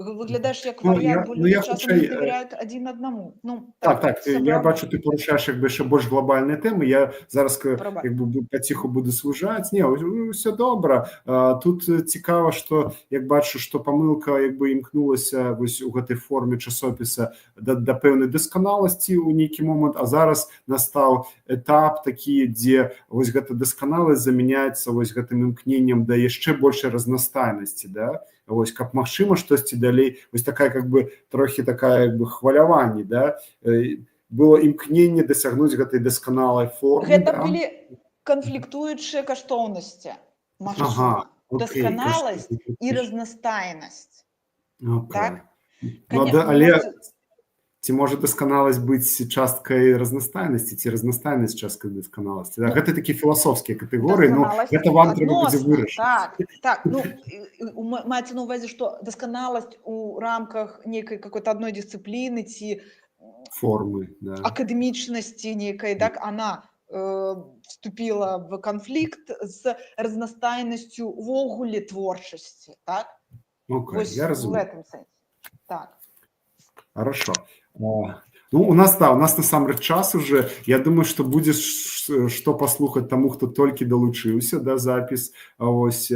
[SPEAKER 2] Выглядаеш як вар'ят, бо люди часам не давяряюць адзін аднаму.
[SPEAKER 1] Так, я бачу, ти порушаєш якби ще більш глобальні теми. Я зараз якби потиху буду служати. Ні, все добре. Тут цікаво, що як бачу, що помилка якби імкнулася ось у гэтай формі часописа до певної досконалості у нейкий момент, а зараз настав етап такий, де ось гэта досконалость заміняється ось гэтым імкненнем до ще більшої разнастайності, да? Ось, каб магчыма штосьці далей, ось такая как бы трохі такая як бы хваляванне, да? Было імкненне дасягнуць гэтай дасканалай формы.
[SPEAKER 2] Гэта былі канфліктуючыя каштоўнасці, магчыма. Дасканаласць і разнастайнасць. Так?
[SPEAKER 1] Але ці можа дасканаласць быць часткай разнастайнасці, ці разнастайнасць часткай дасканаласці? Гэта такія філасофскія катэгорыі, но гэта вам трэба будзе вырашыць.
[SPEAKER 2] Так, маецца на ўвазе, што дасканаласць у рамках нейкай какой-то адной дысцыпліны ці
[SPEAKER 1] формы,
[SPEAKER 2] акадэмічнасці нейкай, так, она вступила в конфликт з разнастайнасцю увогуле творчасці, так?
[SPEAKER 1] Вось я разумею.
[SPEAKER 2] В этом сенсе. Так.
[SPEAKER 1] Хорошо. Ну, у нас насамрэч час уже. Я думаю, что будет что послухаць тому, хто толькі долучыўся да запіс. Ось,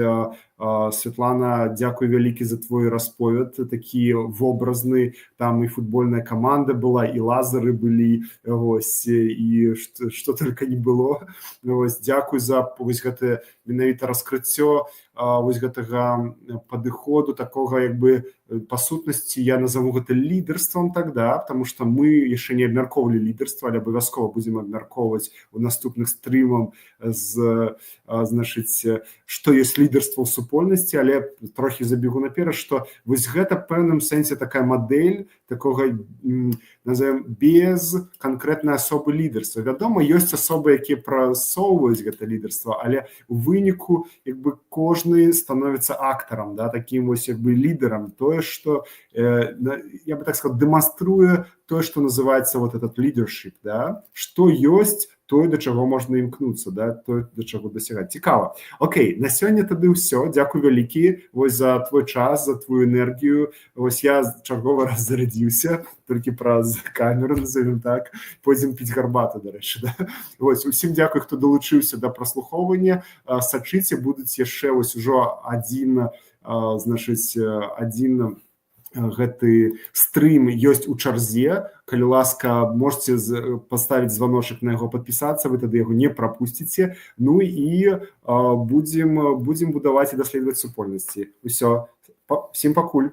[SPEAKER 1] Святлана, дзякуй вялікі за твой расповед, такі вобразны, там і футбольная команда была, і лазары былі, ось, і што только не было. Ось, дзякуй за ось гэтае менавіта раскрыццё ось гэтага падыходу, такога як бы па сутнасці я назову гэта лідарствам тогда, потому что мы яшчэ не абмяркоўвалі лідарства, але абавязкова будзем абмяркоўваць у наступных стрымах значыць, што ёсць лідарства ў супольнасці, але трохі забегу наперад, што вось гэта пэўным сэнсе такая мадэль такога, назовем, без канкрэтнай асобы лідарства. Вядома, ёсць асобы, якія прасоўваюць гэта лідарства, але у выніку як бы кожны становіцца актарам, да, такім вось як бы лідарам, тое, што, я бы так сказал, дэманструе тое, што называецца вот этот leadership, да, што ёсць, тое, да чаго можна імкнуцца, да, тое, да чаго дасягаць. Цікава. Окей, на сёння тады ўсё. Дзякуй вялікі вось за твой час, за твою энергію. Вось я чарговы раз зарадзіўся, толькі праз камеру, назовем так. Пойдзем піць гарбату, дарэчы, да. Вось, усім дзякуй, хто далучыўся да праслухоўвання. Сачыце, будуць яшчэ вось ужо адзін гэты стрым ёсць у чарзе. Калі ласка, можете поставіць званочак на яго, падпісацца, вы тады яго не прапусціце. Ну і будзем будаваць і даследаваць супольнасці. Усё. Всім пакуль.